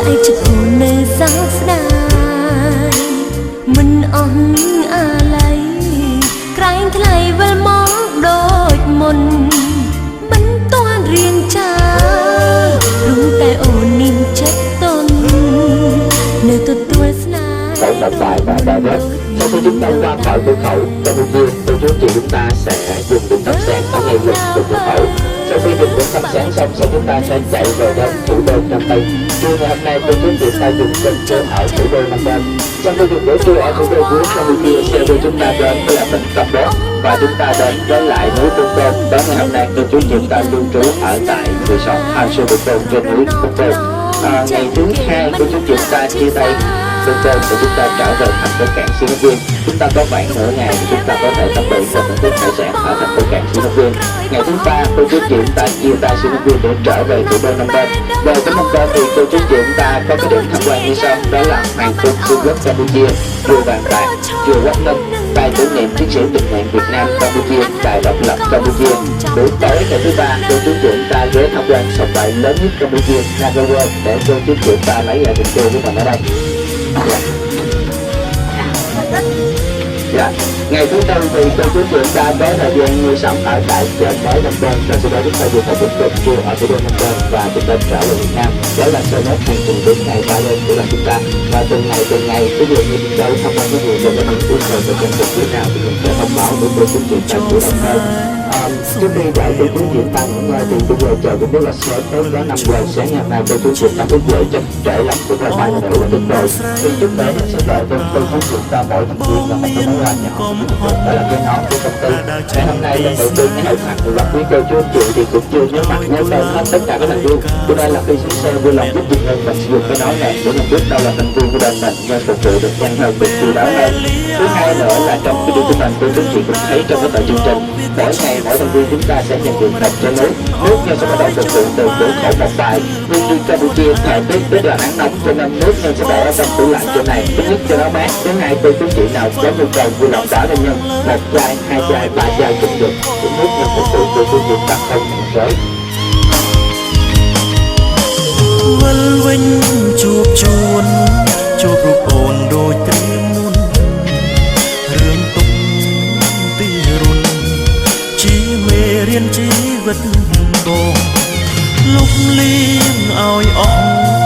lại chụp nơi giáo đài mình ông lấy cánh thay vơi món đôi môn bánh toan riêng cha đúng tay ổn niềm chết tôn nơi tôi khẩu một bài và bài rớt. Sau khi chúng ta qua khỏi cửa khẩu Campuchia, cô chú chị chúng ta sẽ dùng điểm thắp sáng ở ngay gần cửa khẩu. Sau khi dùng điểm thắp sáng xong, chúng ta sẽ chạy về đến thủ đô Phnom Penh. Trưa ngày hôm nay, cô chú chị ta dùng cơm trưa ở thủ đô Phnom Penh. Trong khi dùng bữa trưa ở thủ đô của Campuchia, xe đưa chúng ta đến với là tỉnh Kampot và chúng ta đến với lại núi Trung Tôn. Đó ngày hôm nay, cô chú chị chúng ta lưu trú ở tại resort Hansu Trung trên núi Trung Tôn. Ngày thứ hai, cô chú chị chúng ta chia tay Trung Tôn để chúng ta trở về thành phố cảng Sihanouk Vinh. Chúng ta có khoảng nửa ngày thì chúng ta có thể tắm biển và thưởng thức hải sản ở thành phố cảng Sihanouk Vinh. Ngày thứ ba, cô chú chị chúng ta chia tay Sihanouk Vinh để trở về thủ đô Phnom Penh. Về tới Phnom Penh thì cô chú chị chúng ta có cái điểm tham quan như sau, đó là Hoàng cung Vương quốc Campuchia, chùa Vàng Bạc, chùa Quách Ninh, đài tưởng niệm chiến sĩ tình nguyện Việt Nam Campuchia, đài độc lập Campuchia. Buổi tối ngày thứ ba, cô chú chị chúng ta ghé tham quan sòng bài lớn nhất Campuchia, Nagawa, để cô chú chị chúng ta lấy lại tình yêu của mình ở đây. Dạ. Ngày thứ tư thì cô chú chị ta có thời gian mua sắm ở tại chợ mới Phnom Penh, rồi sau đó chúng ta dùng một bữa trưa ở thủ đô Phnom Penh và chúng ta trở về Việt Nam. Đó là số nốt hành trình 4 ngày 3 đêm của chúng ta. Và từng ngày ví dụ như chúng ta tham quan cái gì về những cuối thời và trong cuộc phía nào thì mình sẽ thông báo với cô chú chị ta chủ động hơn. Trước khi đợi cô chú chị ta nghỉ ngơi thì bây giờ trời cũng rất là sớm, tới đó 5 giờ sáng ngày hôm nay cô chú chị ta thức dậy chắc trễ lắm cũng là 3 giờ là thức rồi. Thì chút nữa mình sẽ đợi cô chú chị ta mỗi thành viên là một cái món quà nhỏ, đó là cái nón của công ty. Ngày hôm nay lần đầu tiên cái hậu mặt gặp quý cô chú chị thì cũng chưa nhớ mặt nhớ tên hết tất cả các thành viên, cho nên là khi xuống xe vui lòng giúp chị mình sử dụng cái nón này để mình biết đâu là thành viên của đoàn mình và phục vụ được nhanh hơn, được chú đáo hơn. Thứ hai nữa là trong cái điều của mình cô chú chị cũng thấy trong cái tờ chương trình mỗi ngày mỗi thành viên chúng ta sẽ nhận được một chén nước nha sẽ bắt đầu phục vụ từ cửa khẩu một bài. Nhưng đi Campuchia thời tiết rất là nắng nóng cho nên nước nên sẽ để ở trong tủ lạnh chỗ này, thứ nhất cho nó mát, thứ hai cô chú chị nào có nhu cầu vui lòng đỏ lên nhân 1 chai 2 chai 3 chai cũng được, cũng nước nhân phục vụ cô chú chị ta không nhận giới. Vân vinh chuộc chuồn chuộc rụp ồn đôi tim muôn rương tung tí run chỉ mê riêng chỉ vật đồ lúc liêng oi ong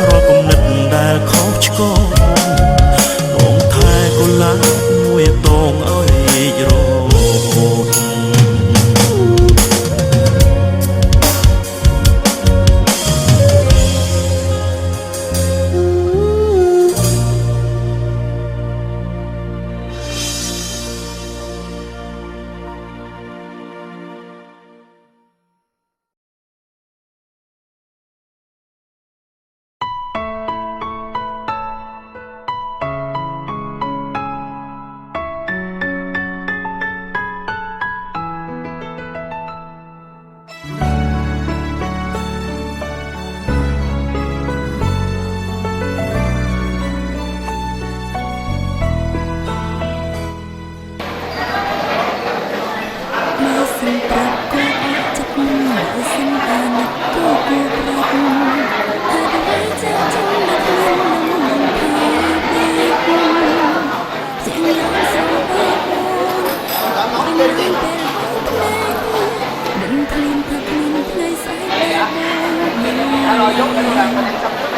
rồi cùng nứt đà khóc con bông thai cô lá nuôi tông ơi rồi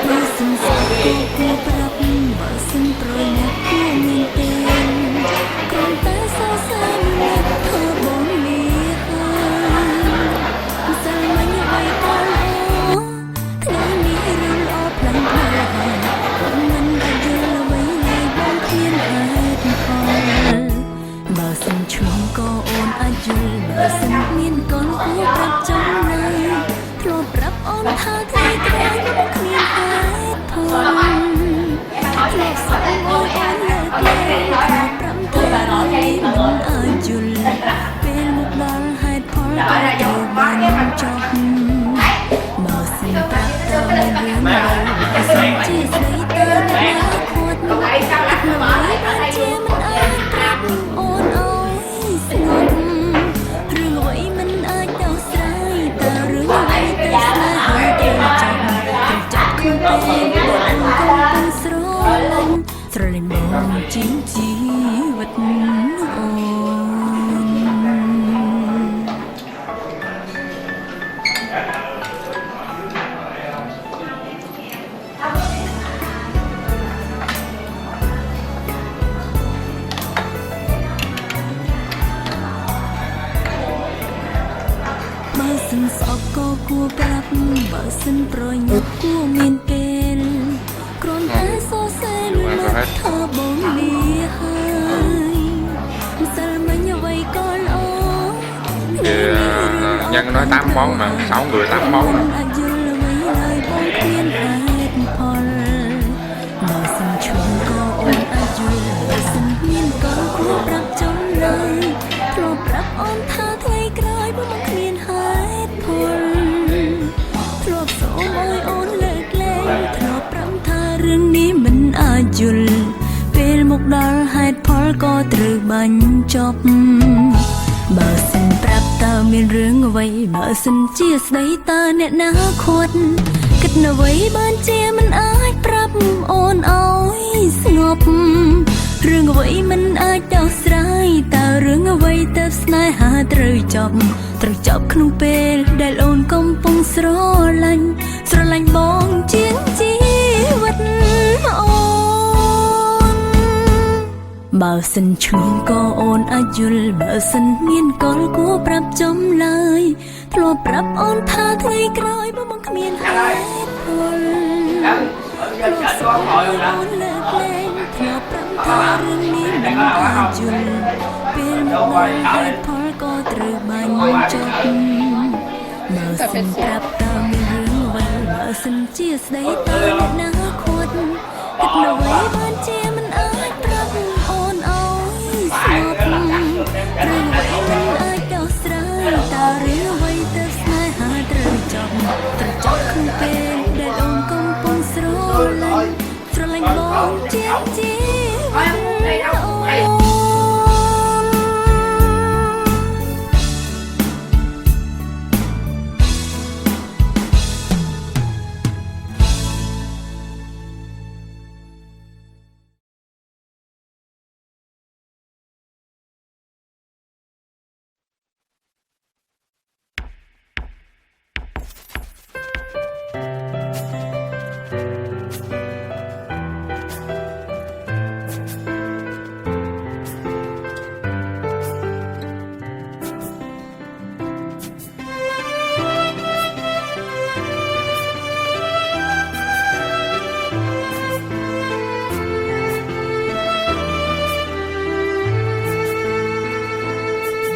Hãy subscribe cho kênh Ghiền Mì Gõ để không bỏ lỡ ជាងជីវិតអូបើសិនស្អប់ក៏គួរប្រាប់បើសិនប្រញាប់គួរមានពេលគ្រាន់តែសរសើរលួចមកថាបងលាហើយមិនសិលមិញអ្វីក៏ល្អ nhân nói 8 món mà 6 người 8 món mà. អាចយល់អ្វីហើយបងគ្មានហេតុផលបើសិនឈឺក៏អូនអាចយល់បើសិនមានក៏គួរប្រាប់ចំឡើយធ្លាប់ប្រាប់អូនថាថ្ងៃក្រោយបងគ្មានហេតុផលធ្លាប់សូមឲ្យអូនលើកលែងធ្លាប់ប្រាប់ថារឿងនេះមិនអាចយល់ពេលមកដល់ហេតុផលក៏ត្រូវបាញ់ចប់បើសិនប្រាប់តើមានរឿងអ្វីបើសិនជាស្ដីតើអ្នកណាខួតគិតអ្វីបានជាមិនអាចប្រាប់អូនឲ្យស្ងប់រឿងអ្វីមិនអាចដោះស្រាយតើរឿងអ្វីទៅស្នេហាត្រូវចប់ក្នុងពេលដែលអូនកំពុងស្រឡាញ់បងជាងជីវិតអូនបើសិនឈឺក៏អូនអាចយល់បើសិនមានក៏គួរប្រាប់ចំឡើយធ្លាប់ប្រាប់អូនថាថ្ងៃក្រោយបងគ្មានហេតុផលធ្លាប់សូមអូនលើកលែងធ្លាប់ប្រាប់ថារឿងនេះមិនអាចយល់ពេលមកហេតុផលក៏ត្រូវបាញ់ចប់បើសិនប្រាប់តើមានរឿងអ្វីបើសិនជាស្ដីតើអ្នកណាខួតគិតអ្វីបានជាមិនអាចប្រាប់អូនឲ្យស្ងប់រឿងអ្វីមិនអាចដោះស្រាយតើរឿងអ្វីទៅស្នេហាត្រូវចប់ក្នុងពេលដែលអូនកំពុងស្រឡាញ់បងជាងជីវិតអូន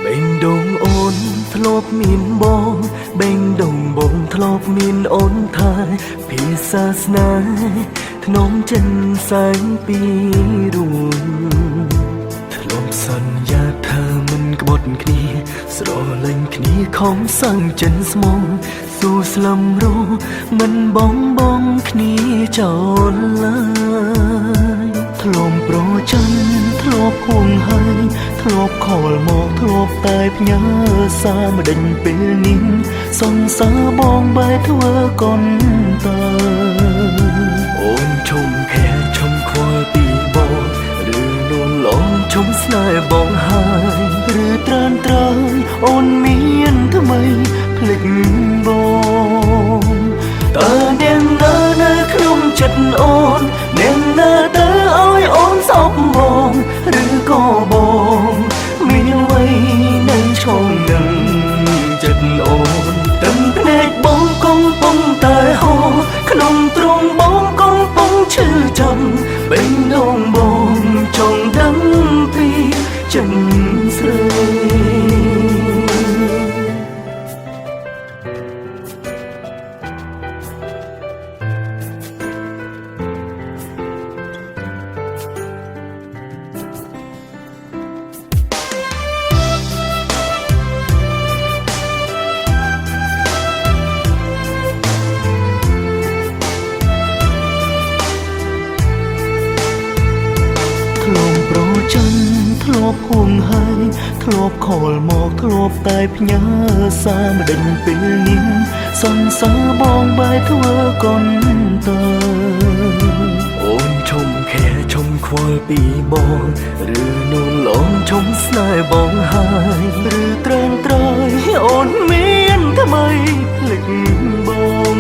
បេងដូងអូនធ្លាប់មានបងបេងដូងបងធ្លាប់មានអូនថាភាសាស្នេហ៍ធ្នមចិនសែងពីរួមធ្លាប់សន្យាថាមិនក្បត់គ្នាស្រលាញ់គ្នាខំសាំងចិនស្មងស៊ូស្លឹមរੂមិនបងគ្នាចោលឡើយធ្លាប់ប្រច័ណ្ឌធ្លាប់ហួងហើយធ្លាប់ខលមកធ្លាប់តែផ្ញើសារមិនដេញពេលនេះសង្សារបងបែរធ្វើកុនតើអូនឈុំខែឈុំខ្វល់ពីបងឬនួនឡងឈុំស្នេហ៍បងហើយឬត្រើនត្រើយអូនមានថ្មីភ្លេចបងតើនាងនៅក្នុងចិត្តអូននាងនៅទៅឲ្យអូនសោកបងឬក៏បងមានអ្វីនៅឆ្លងនឹងចិត្តអូនទឹកភ្នែកបងកំពុងតែហូរក្នុងទ្រូងបងកំពុងឈឺចាំបេងដូងបងចង់ដឹងពីចិនស្រី ធ្លាប់ហួងហើយធ្លាប់ខលមកធ្លាប់តែផ្ញើសារមិនដេញពេលនេះសន្សារបងបែរធ្វើកុនតើអូនឈុំខែឈុំខ្វល់ ពីបងឬនួនលងឈុំស្នេហ៍បងហើយឬត្រែងត្រយអូនមានថ្មីភ្លេចបង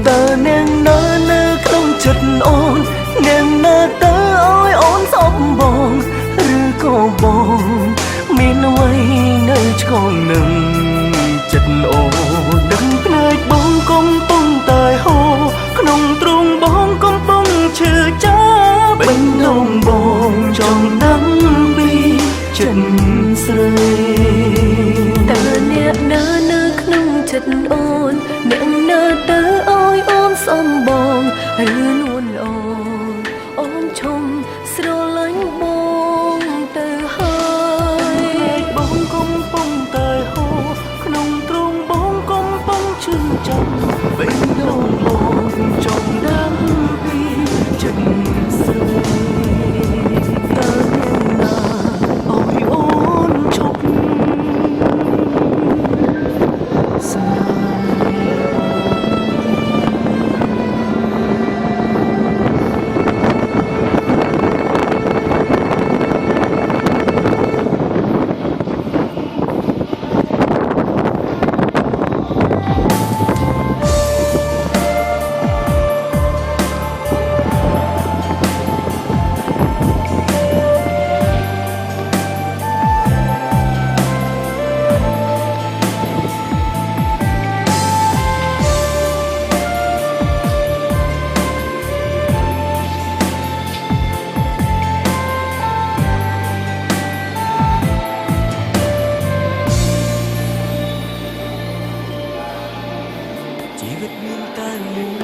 តើនាងនៅក្នុងចិត្តអូននាងនៅទៅឲ្យអូនស្អប់បងឬក៏បងមានអ្វីនៅឆ្កងនឹងចិត្តអូនដឹងភ្នែកបងកំពុងតែហូរក្នុងទ្រូងបងកំពុងឈឺចាប់បេះដូងបងចង់ដឹងពីចិត្តស្រីតើអ្នកនៅក្នុងចិត្តអូនអ្នកនៅទៅឲ្យអូនសំបងឬនួនអូនឈុំស្រឡាញ់បងទៅហើយបងកំពុងតែហូរក្នុងទ្រូងបងកំពុងឈឺចាប់បេះដូងបងចង់ដឹងពីចិត្តស្រីតើអ្នកណាឲ្យអូនឈប់ស្នេហ៍ជីវិតមានតែមួយ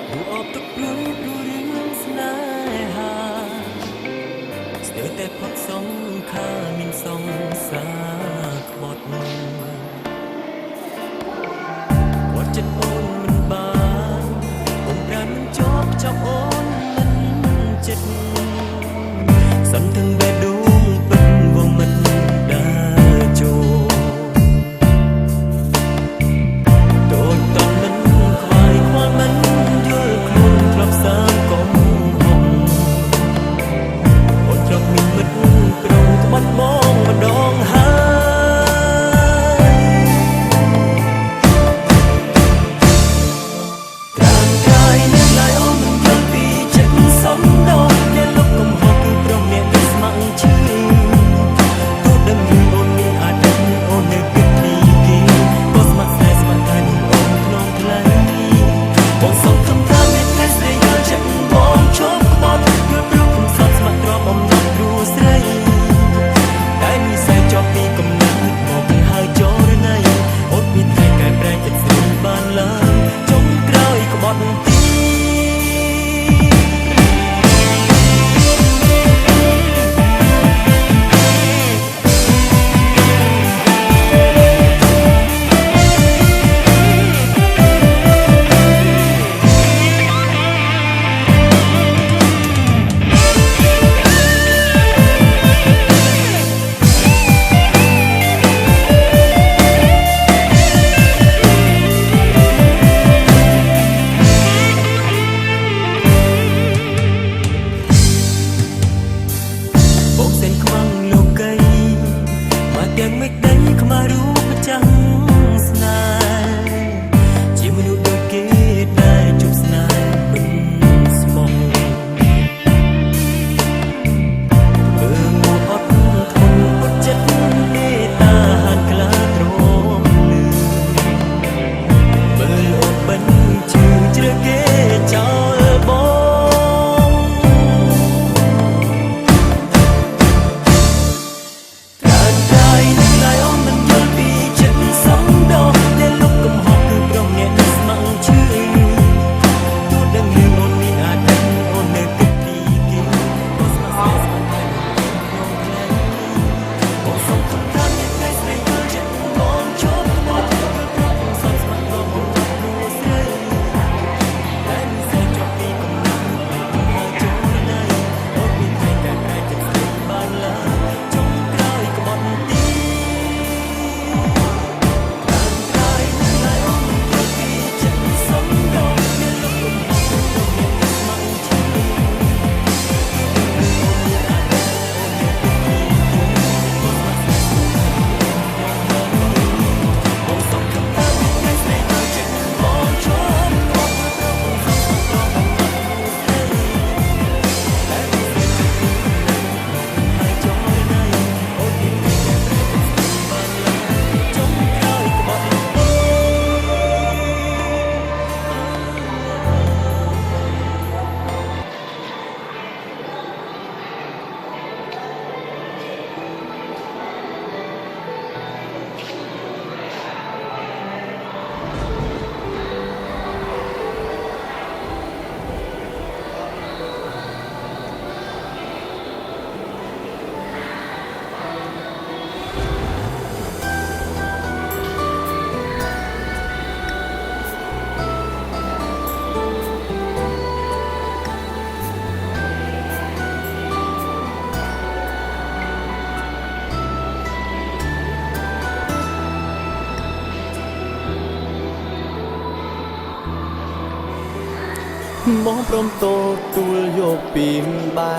ព្រោះអបទឹកព្រោះរឿងស្នេហាស្ទើរតែផុតសងខាមានសងសាក្បត់គាត់ចិត្តអូនមិនបានអូនប្រាំមិនជាប់ចាប់អូនមិនចិត្តសន្ទឹងបេះដូងពិតវងមិនដើរចូល មកព្រមតទួលយកពីបែ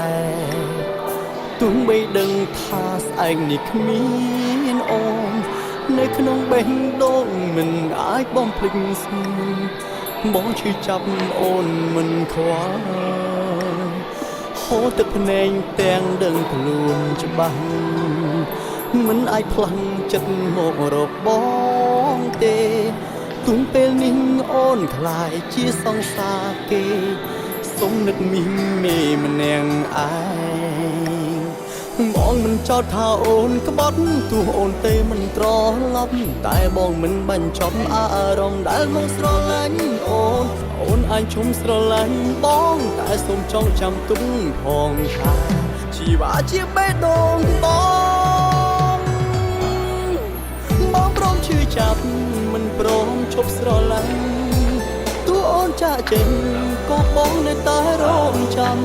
ទុំបីដឹងថាស្អែកនេះគ្មានអូននៅក្នុងបេះដូងមិនអាចបំភ្លេចស្មបងឈឺចាប់អូនមិនខ្វល់ហូរទឹកភ្នែកទាំងដឹងខ្លួនច្បាស់មិនអាចផ្លាំងចិត្តមករកបងទេទុំពេលនេះអូនខ្លាយជាសង្សារគេសុំនឹកមីមេម្នាក់ឯងបងមិនចោទថាអូនក្បត់ទោះអូនទេមិនត្រឡប់តែបងមិនបញ្ចប់អារម្មណ៍ដែលមកស្រឡាញ់អូនអាចឈុំស្រឡាញ់បងតែសូមចងចាំទុកផងថាជីវ៉ាជាបេះដូងបងព្រមឈឺចាប់មិនព្រមឈប់ស្រឡាញ់ទោះអូនចាក់ចេញក៏បងនៅតែរងចាំ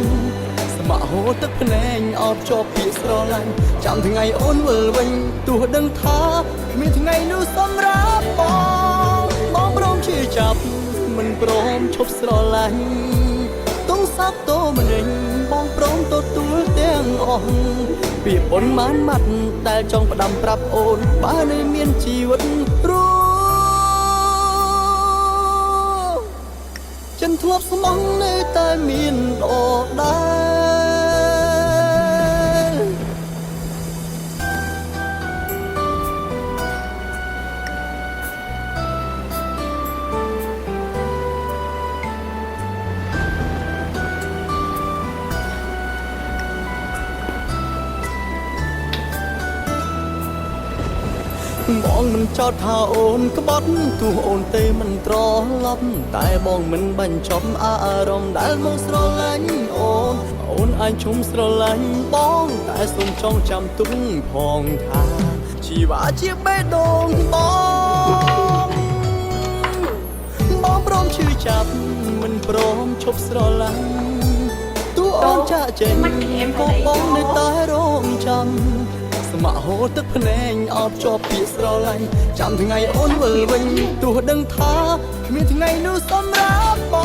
ស្ម័គ្រហូរទឹកភ្នែកអត់ជាប់ពាក្យស្រឡាញ់ចាំថ្ងៃអូនវិលវិញទោះដឹងថាគ្មានថ្ងៃនោះសម្រាប់បងព្រមឈឺចាប់មិនព្រមឈប់ស្រឡាញ់ទងសាប់តោម្នេញបងព្រមទទួលទាំងអស់ពាក្យប៉ុន្មានម៉ាត់តែចង់ផ្ដាំប្រាប់អូនបើនៅមានជីវិតរស់ចិនធ្លាប់ស្មងនៅតែមានដដែលបងមិនចោទថាអូនក្បត់ទោះអូនទេមិនត្រឡប់តែបងមិនបញ្ចប់អារម្មណ៍ដែលមកស្រឡាញ់អូនអាចឈុំស្រឡាញ់បងតែសូមចងចាំទុកផងថាជីវ៉ាជាបេះដូងបងព្រមឈឺចាប់មិនព្រមឈប់ស្រឡាញ់ទោះអូនចាក់ចេញក៏បងនៅតែរងចាំស្ម័គ្រហូរទឹកភ្នែកអបជាប់ពាក្យស្រឡាញ់ចាំថ្ងៃអូនវិលវិញទោះដឹងថាគ្មានថ្ងៃនោះសម្រាប់ប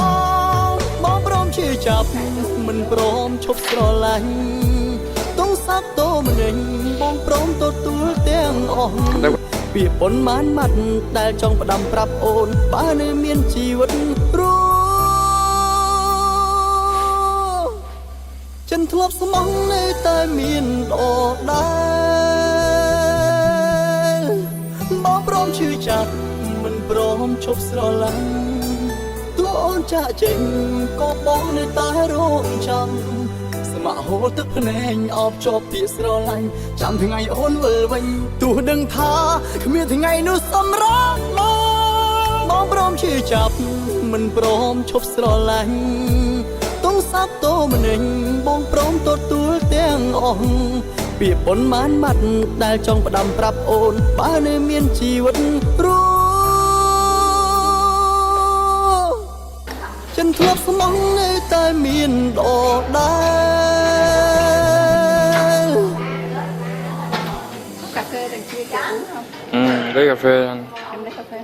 ងព្រមឈឺចាប់មិនព្រមឈប់ស្រឡាញ់ទងសាប់តោម្នេញបងព្រមទទួលទាំងអស់ពាក្យប៉ុន្មានម៉ាត់ដែលចង់ផ្ដាំប្រាប់អូនបើនៅមានជីវិតរស់ចិនធ្លាប់ស្មងនៅតែមានដដែលបងព្រមឈឺចាប់មិនព្រមឈប់ស្រឡាញ់ទោះអូនចាក់ចេញក៏បងនៅតែរងចាំស្ម័គ្រហូរទឹកភ្នែកអបជាប់ពាក្យស្រឡាញ់ចាំថ្ងៃអូនវិលវិញទោះដឹងថាគ្មានថ្ងៃនោះសម្រាប់បងព្រមឈឺចាប់មិនព្រមឈប់ស្រឡាញ់ទងសាប់តោម្នេញបងព្រមទទួលទាំងអស់ពាក្យប៉ុន្មានម៉ាត់ដែលចង់ផ្ដាំប្រាប់អូនបើនៅមានជីវិតរស់ចិនធ្លាប់ស្មងនៅតែមានដដែល cà phê đằng kia kìa uống không? Lấy cà phê anh. Em lấy cà phê.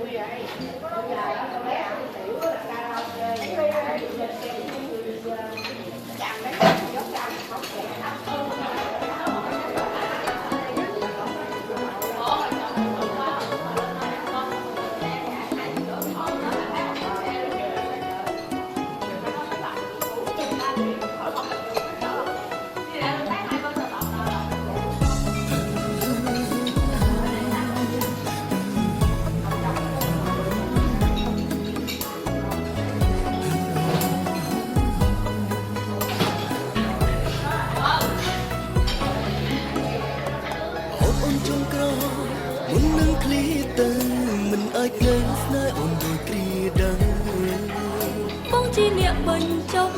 Bông chi niệm bần trong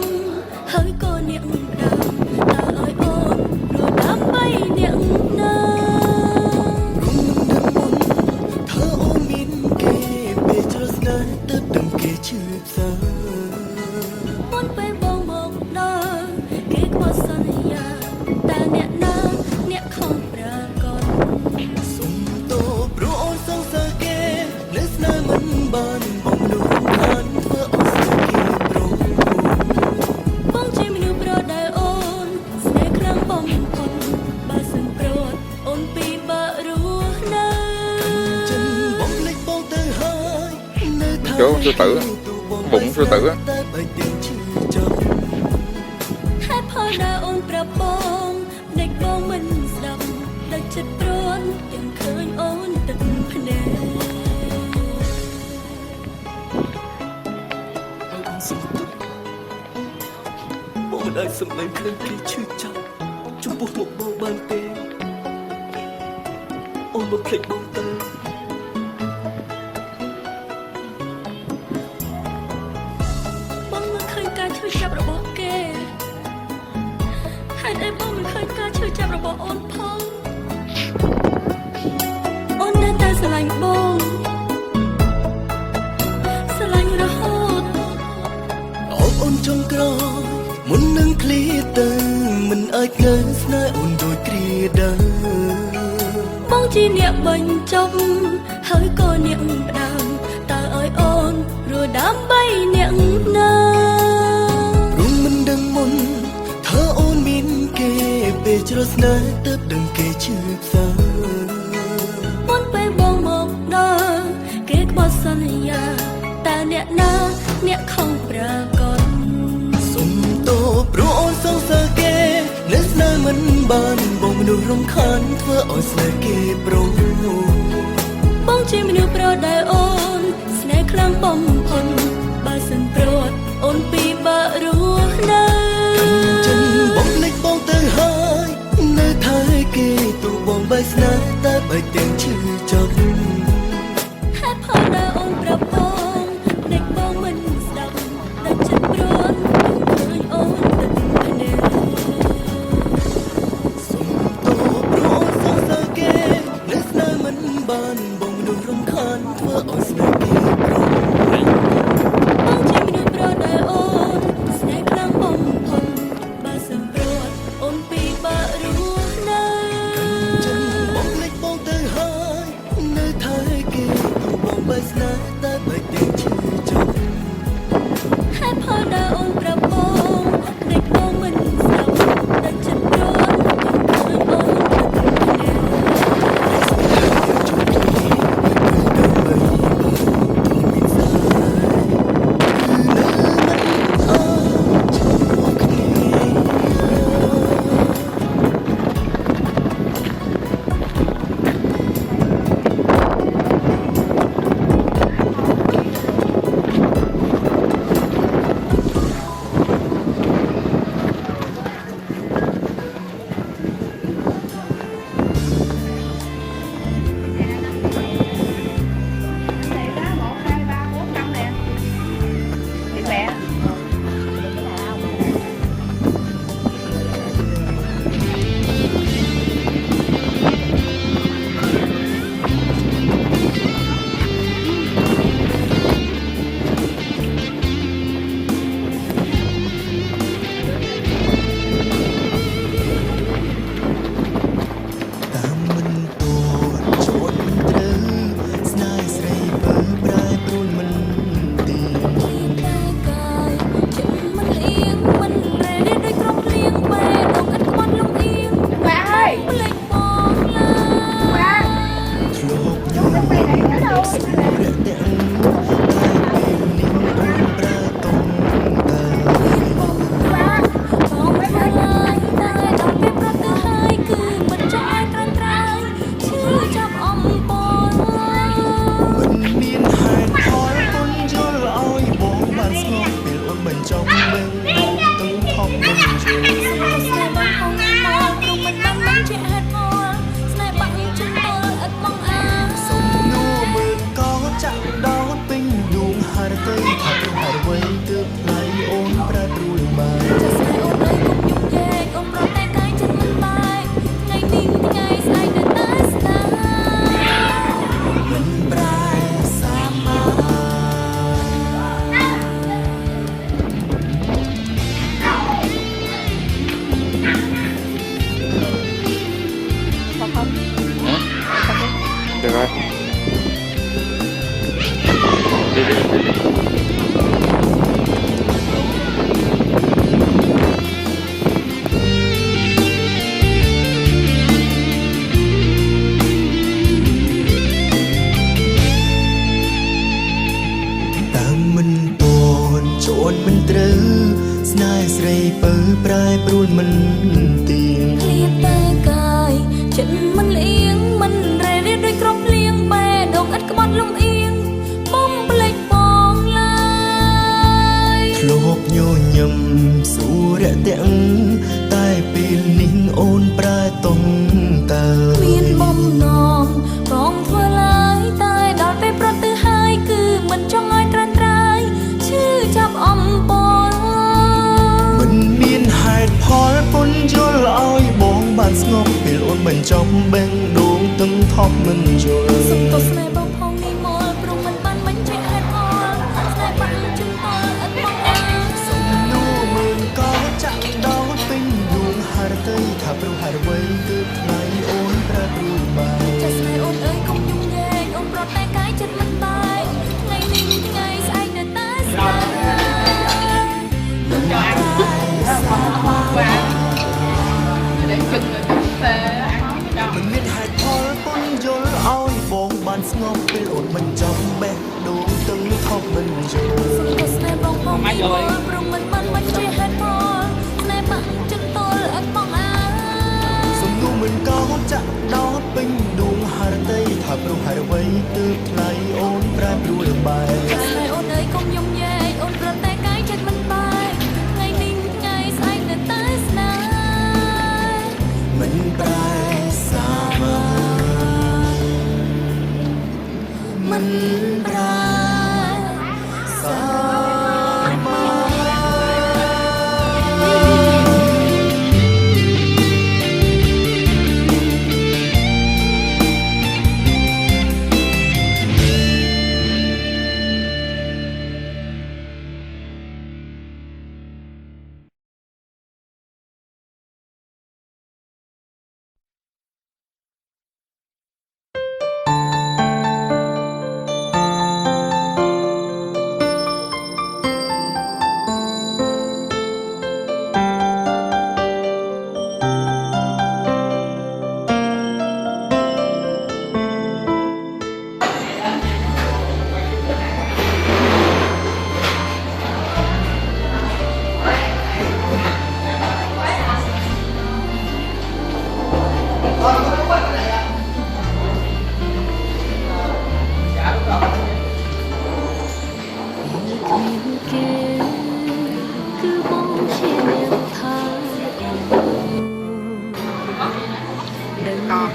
hơi cô niệm đàm ta ơi ôn rồi đám bay niệm nơ thơ ôm min kê bê trơ snan ta đừng kê chữ xa muốn bay bông bông đơ kê qua sân nhà ta niệm na niệm không ra con sum to bro on sang sa kê les na man ban bông luôn than thơ on sa kê bro sư tử, bụng sư tử á. ហេតុផលដែលអូនប្របងដេកបងមិនស្ដាប់ដឹកចិត្តព្រួនទាំងឃើញអូនទឹកភ្នែក បងមិនអាចសម្ដែងខ្លួនគេឈឺចាប់ចំពោះមុខបងបានទេអូនមកភ្លេចបងទៅ បងមិនឃើញការឈឺចាប់របស់គេហេតុអីបងមិនឃើញការឈឺចាប់របស់អូនផងអូននៅតែស្រឡាញ់បងស្រឡាញ់រហូត អូនចង់ក្រោយមុននឹងឃ្លាទៅមិនអាចនៅស្នេហ៍អូនដូចគ្រាដើម បងជាអ្នកបញ្ចប់ហើយក៏អ្នកផ្ដើមតើឲ្យអូនរស់ដើម្បីអ្នកណា រុំមិនដឹងមុនថាអូនមានគេពេលជ្រស្នេហ៍ទើបដឹងគេឈឺផ្សា មុនពេលបងមកដល់គេក្បត់សន្យាតើអ្នកណាអ្នកខំប្រកប សុំតោព្រោះអូនសងសើគេនៅស្នេហ៍មិនបានបងមនុស្សរំខានធ្វើឲ្យស្នេហ៍គេប្រង បងជាមនុស្សប្រដែលអូនស្នេហ៍ខ្លាំងបំផុតបើសិនព្រួតអូនពីបាក់រស់នៅ ចិនបងភ្លេចបងទៅហើយនៅថើគេទូបងបែកស្នេហ៍តែបែកទាំងឈឺចាប់ ហេតុផលដែលអូនប្របងដេកបងមិនស្ដាប់ដឹកចិត្តព្រួតឃើញអូនទឹកភ្នែក សុំតោព្រោះអូនសងសើគេនៅស្នេហ៍មិនបានបងមនុស្សរំខានធ្វើឲ្យស្នេហ៍គេប្រង បងជាមនុស្សប្រដែលអូនស្នេហ៍ខ្លាំងបំផុតបើសិនព្រួតអូនពីបាក់រស់នៅ ចិនបងភ្លេចបងទៅហើយនៅថើគេទូបងបែកស្នេហ៍តែបែកទាំងឈឺចាប់ ហេតុផលដែលអូនប្របងដេកបងមិនស្ដាប់ដឹកចិត្តព្រួតឃើញអូនទឹកភ្នែក តាមមិនតួឈួតមិនត្រូវស្នេហ៍ស្រីបើប្រែប្រួលមិនទី កាយកាយចិត្តមិនអៀងមិនរែដូចក្រុមភ្លៀងបែរដងឥតខ្មាត់លំអៀងបែរហើយភ្លេចបងឡើយ ធ្លាប់យល់ពីរយៈស្នេហ៍ទាំងតែពេលនេះអូនប្រើកុំទៅ បងធ្វើឡើយតែដល់ពេលប្រត់ទៅហើយគឺមិនចង់ឲ្យក្រាញ់ក្រៃឈឺចាប់អំពើ មិនមានហេតុផលគុំយល់ឲ្យបងបានស្ងប់ពេលអូនមិនចង់នឹងបងទៅខំមិនយល់ ស្នេហ៍បងហងមកព្រមមិនបានមិនជាហេតុផលស្នេហ៍បាក់ជិះទៅឥតបងអា សុំនួមើលកោចាក់ដោតពេញដួងហរតីថាព្រោះហេតុអ្វីទើបថ្លៃអូនប្រែប្រួលបាន จะស្នេហ៍អូនឲ្យគុំយំយែកអូនប្រត់តែកាយចិត្តមិនបែកថ្ងៃនេះថ្ងៃស្អែកនៅតែស្នេហ៍ មិនប្រែសាមា Được rồi. Đi đi. ទៅស្នេហ៍ស្រីពើប្រែប្រួលមិនទៀង ឃ្លាតតែកាយចិត្តមិនលៀងមិនរេរាដូចក្រុមលៀងបែដងឥតក្បត់លំអៀងបំភ្លេចបងឡើយ ធ្លាប់ញញឹមសួរទាំងតែពេលនេះអូនប្រែតងតើ មានបំណងបងធ្វើឡើយតែដល់ពេលប្រត់ទៅហើយគឺមិនចង់ឲ្យត្រានត្រាយឈឺចាប់អំពើ មិនមានហេតុផលពន្យល់ឲ្យបងបានស្ងប់ពេលអូនបញ្ចប់បេះដូងទាំងថប់មិនយល់ សុំទោសស្នេហ៍បងផងនេះមកព្រោះមិនបានបញ្ជាក់ហេតុផលស្នេហ៍បាក់ជិនតើអត់បងអា សំនួរមើលក៏ចាក់ដោតពេញដួងហរតីថាព្រោះហេតុអ្វីគឺថ្លៃអូនប្រែប្រួលបែប ចាស្នេហ៍អូនអើយ កុំយំយែងអូនប្រត់តែកាយចិត្តមិនបែកថ្ងៃនេះថ្ងៃស្អែកនៅតែស្នេហ៍ មិនមានហេតុផលពន្យល់ឲ្យបងបានស្ងប់ពេលអូនមិនចំបេះដូងទាំងថប់មិនយល់ សុំទោសស្នេហ៍បងផងនេះមកព្រោះមិនបានបញ្ជាក់ហេតុផលស្នេហ៍បាក់ជិនតលអត់បងអា សំនួរមិនក៏ចាក់ដោតពេញដួងហរតីថាព្រោះហេតុអ្វីទើបថ្លៃអូនប្រែប្រួលបែប ចាស្នេហ៍អូនអើយ កុំយំយែងអូនប្រត់តែកាយចិត្តមិនបែកថ្ងៃនេះថ្ងៃស្អែកនៅតែស្នេហ៍ មិនប្រែសាមញ្ញមិនប្រែសាម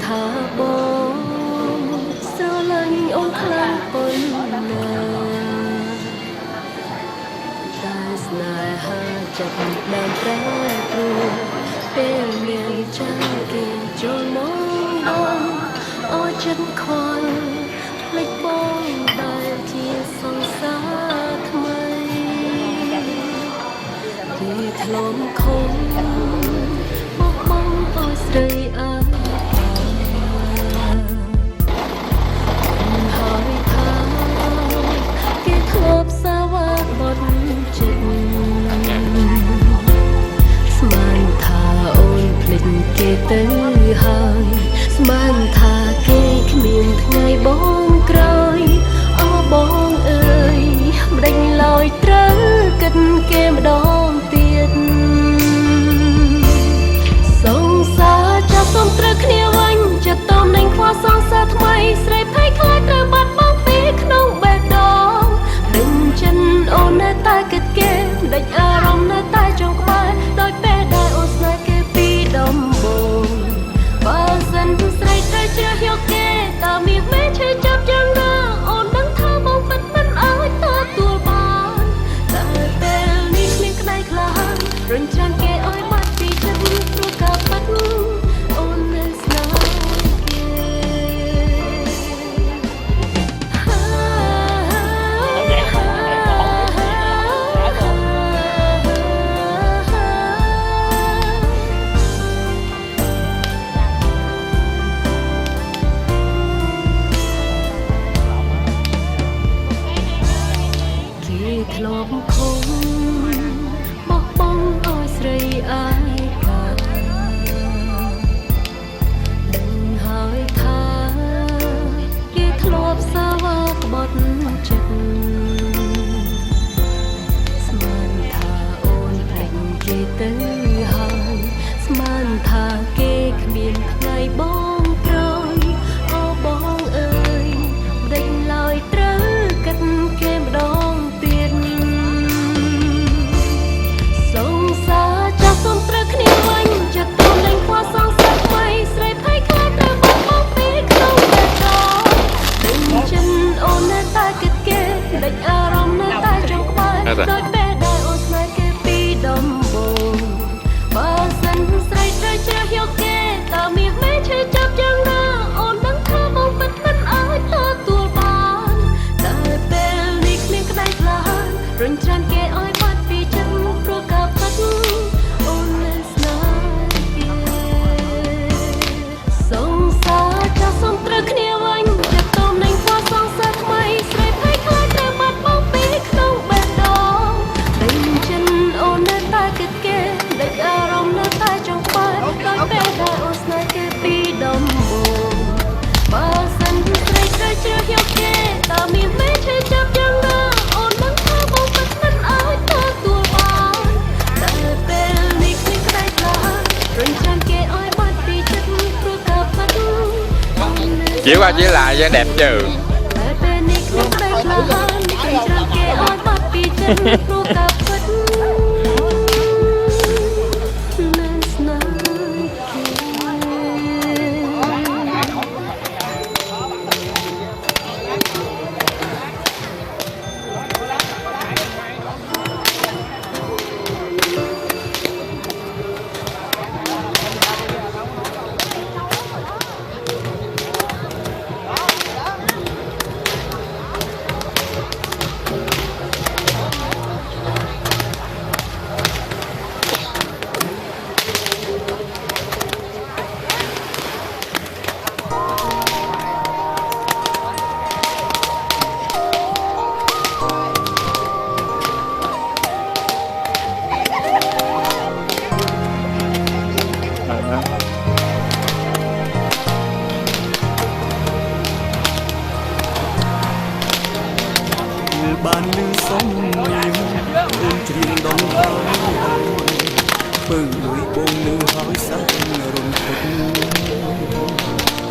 ថាបងស្រឡាញ់អូនខ្លាំងប៉ុណ្ណាតែស្នេហាចាប់ដើមប្រែប្រួលពេលមានចាំគេចូលមកដល់អោចិត្តខ្វល់ភ្លេចបងដែលជាសង្សារថ្មីពីធ្លំខំមកបងឲ្យស្រីអើហើយថាគេធ្លាប់សាវ៉ាបត់ចិត្តស្មានថាអូនភ្លេចគេទៅហើយស្មានថាគេគ្មានថ្ងៃបងក្រោយអូបងអើយម្ដេចឡើយត្រូវគិតគេម្ដងទៀតសង្សារចាប់ ទៅហើយស្មានថាគេគ្មានថ្ងៃបងក្រោយអូបងអើយម្ដេចឡើយត្រូវកាត់គេម្ដងទៀតសង្សារចាស់សុំត្រូវគ្នាវិញចាត់ទុំលេងខ្វះសងសាច់ថ្មីស្រីភ័យខ្លាចត្រូវបងពីក្នុងតែចោលដេញចិនអូននៅតែគិតគេដេញអារម្មណ៍នៅតែចង់ក្បែរដោយពេលដែលអូនស្នេហ៍គេពីដំបូងបើសិនស្រីត្រូវជ្រើសយកគេតើមានមេឈឺចាប់យ៉ាងណាអូនដឹងថាបងពិតមិនអាចទទួលបានតែពេលនេះគ្មានក្តីក្លាហានរញច្រានគេឲ្យបាត់ពីចិត្តព្រោះការផាត់អូននៅស្នេហ៍គេសង្សារចាស់សុំត្រូវគ្នាវិញចិត្តតមនឹងខ្វះសងសាច់ថ្មីស្រីភ័យខ្លាចត្រូវបាត់បងពីក្នុងបេះដូងដេញចិនអូននៅតែគិតគេដេញអារម្មណ៍នៅតែចង់បែរដោយពេលដែលអូនស្នេហ៍គេពីដំបូងបើសិនស្រីត្រូវជ្រើសយកគេតើមានមេឈឺចាប់យ៉ាងណាអូនដឹងថាបងពិតមិនអាចទទួលបានតែពេលនេះគ្មានក្តីក្លាហានរញច្រានគេឲ្យបាត់ពីចិត្តព្រោះការផាត់ chiếu qua chiếu lại cho đẹp chứ តែពេលនេះគ្មានក្តីក្លាហានរញច្រានគេឲ្យបាត់ពីចិត្តព្រោះការផាត់នៅស្នេហ៍គេ បានលឺសំនៀងអូនច្រៀងដងហើយពើលួយបងនៅហើយសាច់រំភើប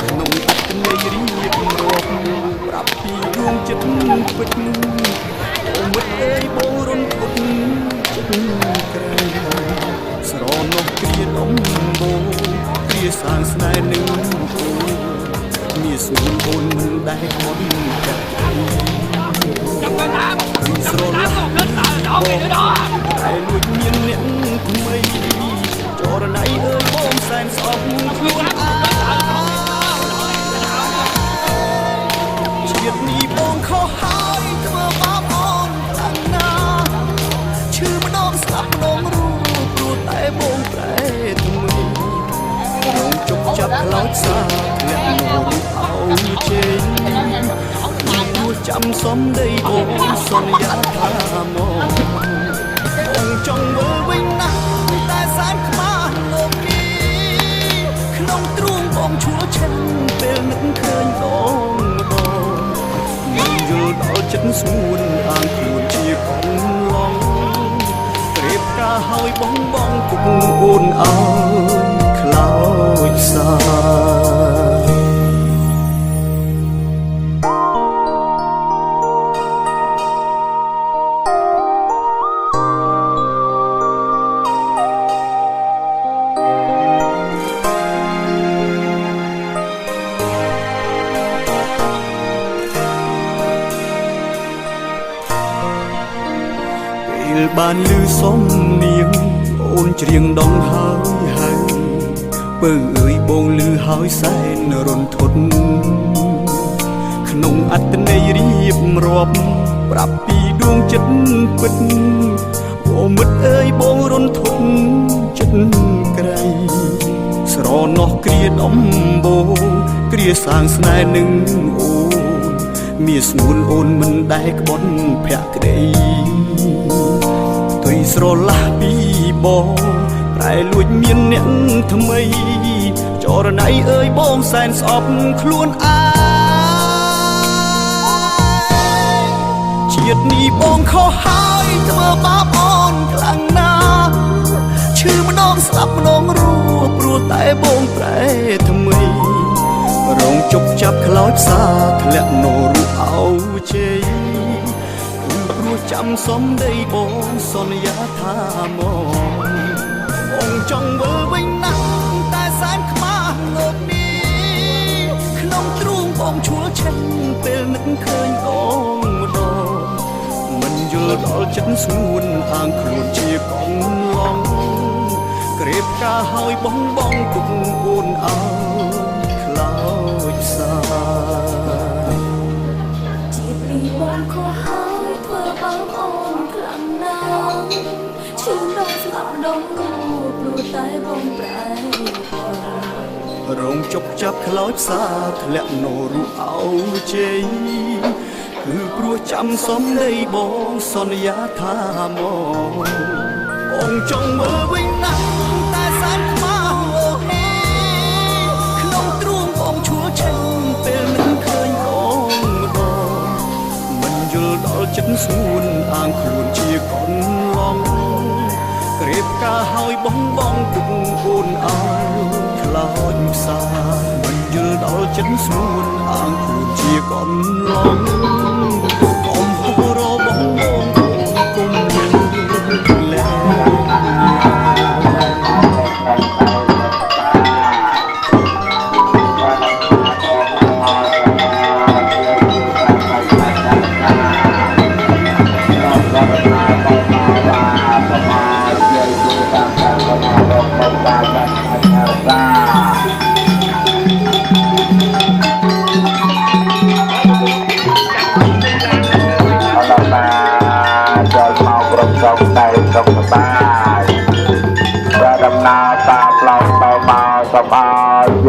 ក្នុងអត្តន័យរៀបរាប់ប្រាប់ពីដួងចិត្តពិតអូមិត្តអើយបងរំភើបចិត្តក្រែងស្រនោះគ្រាដំបងគ្រាសាងស្នេហ៍នឹងអូនមានស្នួនអូនមិនដែលខំកាត់ស្រឡាញ់តែលួចមានអ្នកថ្មីចរណៃអើយបងសែនស្អប់ខ្លួនជាតិនេះបងខុសហើយធ្វើបាបអូនខ្លាំងណាស់ឈឺម្ដងស្លាប់ម្ដងរួចព្រោះតែបងប្រែថ្មីបងជប់ចាប់ខ្លោចសាអ្នកមកឲ្យជេរចាំសំដីបងសន្យាថាមកបងចង់មើលវិញណាស់តែសែនខ្មាស់លោកនេះក្នុងទ្រូងបងឈួលឆាំពេលនឹកឃើញដងម្ដងមិនយល់ដល់ចិត្តស្ងួនអាងខ្លួនជាកំឡុងត្រៀបការហើយបងគុំអូនអើយខ្លោចសា បានលឺសំនៀងអូនច្រៀងដងហើយពើអើយបងលឺហើយសែនរន្ធត់ក្នុងអត្តន័យរៀបរាប់ប្រាប់ពីដួងចិត្តពិតអូមិត្តអើយបងរន្ធត់ចិត្តក្រៃស្រនោះគ្រាដំបងគ្រាសាងស្នេហ៍នឹងអូនមានស្នួនអូនមិនដែលក្បត់ភក្តីទុយស្រឡះពីបងប្រែលួចមានអ្នកថ្មីចរណៃអើយបងសែនស្អប់ខ្លួនឯងជាតិនេះបងខុសហើយធ្វើបាបអូនខ្លាំងណាស់ឈឺ ថ្មីរងជប់ចាប់ខ្លោចផ្សាធ្លាក់នោរូបអោជ័យគឺព្រោះចាំសំដីបងសន្យាថាមកបងចង់វិលវិញណាស់តែសែនខ្មាស់ងប់នេះក្នុងទ្រូងបងឈួលឆេះពេលនឹកឃើញបងម្ដងមិនយល់ដល់ចិត្តស្ងួនអាងខ្លួនជាកងឡងក្រេបការហើយបងទុកអូនអើខ្លោចផ្សាជាពីបងខុសហើយធ្វើបងអូនខ្លាំងណាស់ឈឺដល់ស្លាប់ដងព្រោះតែបងប្រែរងជប់ចាប់ខ្លោចផ្សាធ្លាក់នោរូបអោជ័យគឺព្រោះចាំសំដីបងសន្យាថាមកបងចង់មើលវិញណាស់តែសែនខ្មាស់អូហេក្នុងទ្រូងបងឈួលឆេះពេលនឹងឃើញបងម្ដងមិនយល់ដល់ចិត្តស្ងួនអាងខ្លួនជាកូនឡងក្រេបការហើយបងទុកអូនអើខ្លោចផ្សាមិនយល់ដល់ចិត្តស្ងួនអាងខ្លួនជាកូនឡងកុំហៅរបងគុំ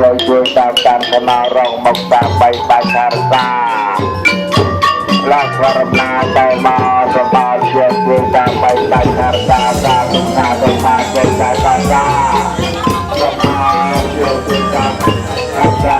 លែជួយតាមកាន់កណរងមកតាមបីបាច់ខារសាឡាក់រំណាទៅមកសបាលជួយតាមបីបាច់ខារសាតាមការទៅមកជួយតាមខារសាជួយតាមខារសា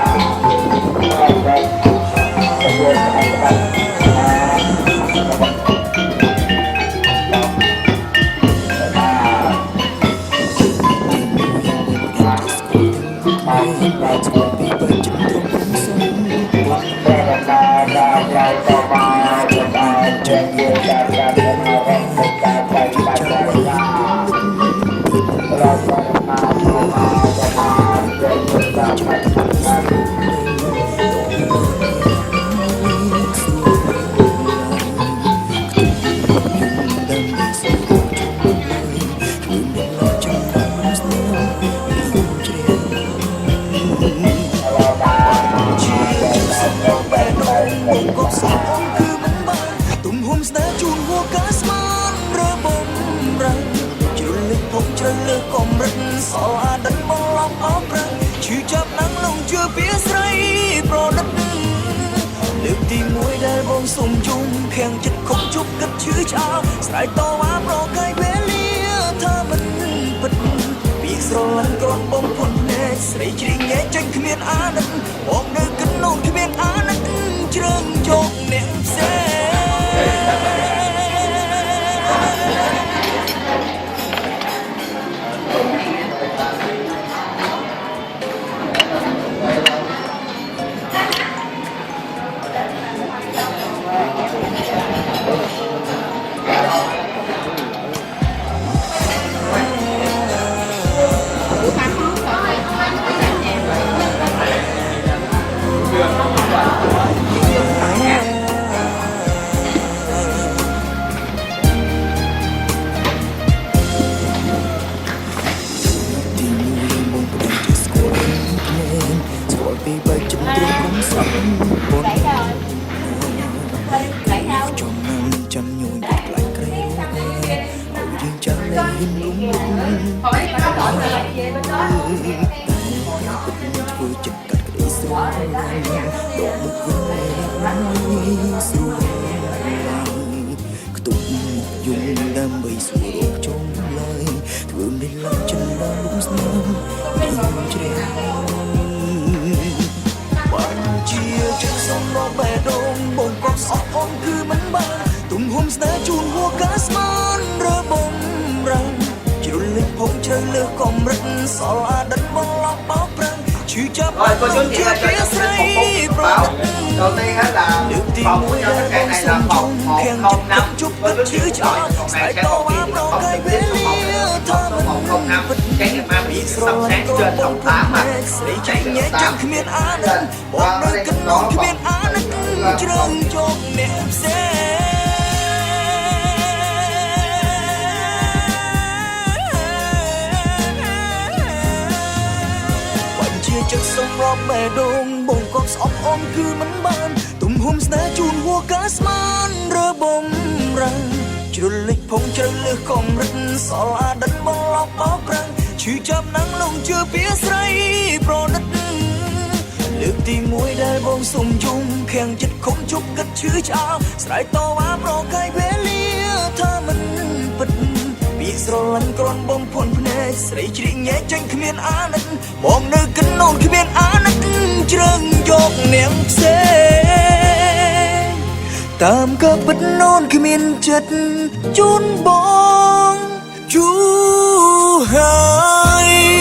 សុំជុំខាងចិត្តខំជប់គិតឈឺឆ្អល់ស្រ័យតវ៉ាប្រកែកវេលាថាមិនពិតពីស្រឡាញ់គ្រាន់បំផុតណែស្រីជ្រីងែចេញគ្មានអាណិតបងនៅគិតនោះគ្មានអាណិតជ្រើងយកអ្នកផ្សេងជ ឈឺចាប់ Rồi cô chú chị ơi, cho chúng tôi một phút báo. Đầu tiên hết là phòng của nhóm khách này là phòng 105. Cô chú chị gọi phòng này sẽ phòng điện và phòng trực tiếp của phòng 105. Cái ngày mai bị sắp sáng trên phòng 8 mà. Chạy trên 8. Và ở đây cũng có phòng chất sông rộp bè đông bông cọp sọp ôm cứ mắn ban tụm hôm sná chun hua cá sman rơ bông răng chữ lịch phong chơi lư không rứt sọ la đất bông lọc bóp răng chữ chạm nắng lông chưa phía sấy pro đất lực tìm môi đai bông sông chung khen chất không chúc cất chữ chào sải to á pro cái bé lia thơ mình bật bị sầu lăn con bông phun phun sấy chỉ nhẹ tranh khmiên á nứt bông nơi cân nôn khmiên á nứt trơn dọc ném xe tam cơ bứt nôn khmiên chất chun bông chú hai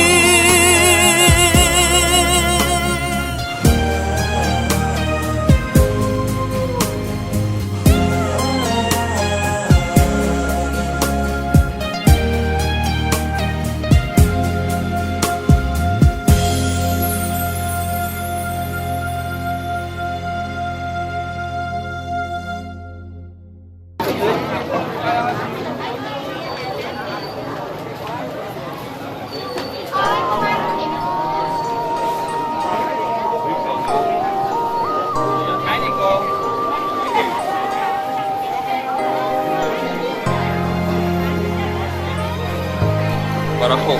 Bà nó khổ.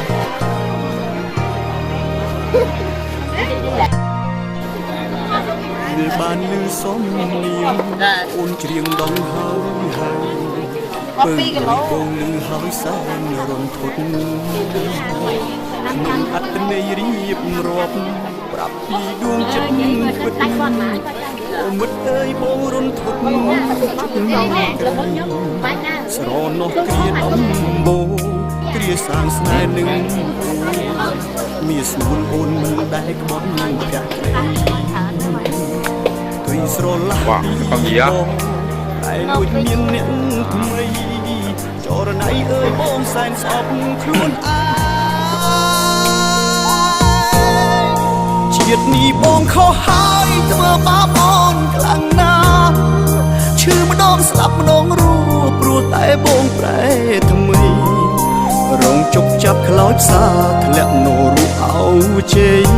វាបានលឺសំនៀងអូនច្រៀងដងហើយពើពងលឺហើយសែនរំធត់ក្នុងអត្តន័យរៀបរាប់ប្រាប់ពីដួងចិត្តពិតអូមិត្តអើយបងរំធត់ស្រណោះគ្រាដំបូងគ្រាសាងស្នេហ៍នឹងមានស្នួលអូនមិនដែលក្បត់នឹងភក្តីស្រឡាស់ពីតែលួចមានអ្នកថ្មីចរណៃអើយបងសែនស្អប់ខ្លួនឯងជាតិនេះបងខុសហើយធ្វើបាបអូនខ្លាំងណាស់ឈឺម្ដងស្លាប់ម្ដងរស់ព្រោះតែបងប្រែថ្មីរងជប់ចាប់ខ្លោចសាធ្លាក់នោរូបអោជ័យ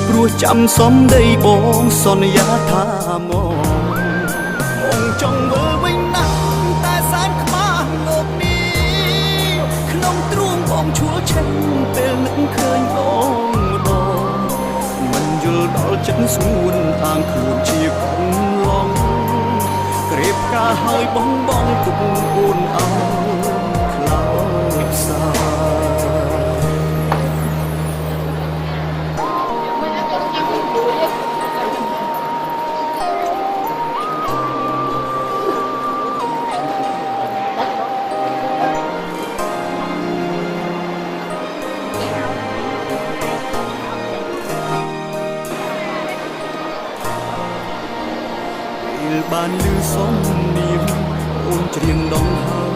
ព្រោះចាំសំដីបងសន្យាថាមកបងចង់មើលវិញណាស់តែសែនខ្មាស់លោកនេះក្នុងទ្រូងបងឈួលឆេះពេលនឹកឃើញបងម្ដងមិនយល់ដល់ចិត្តស្ងួនអាងខ្លួនជាកូនឡងក្រេបការហើយបងគុំអូនអោខ្លោចសា បានលឺសំនៀងអូនច្រៀងដងហើយ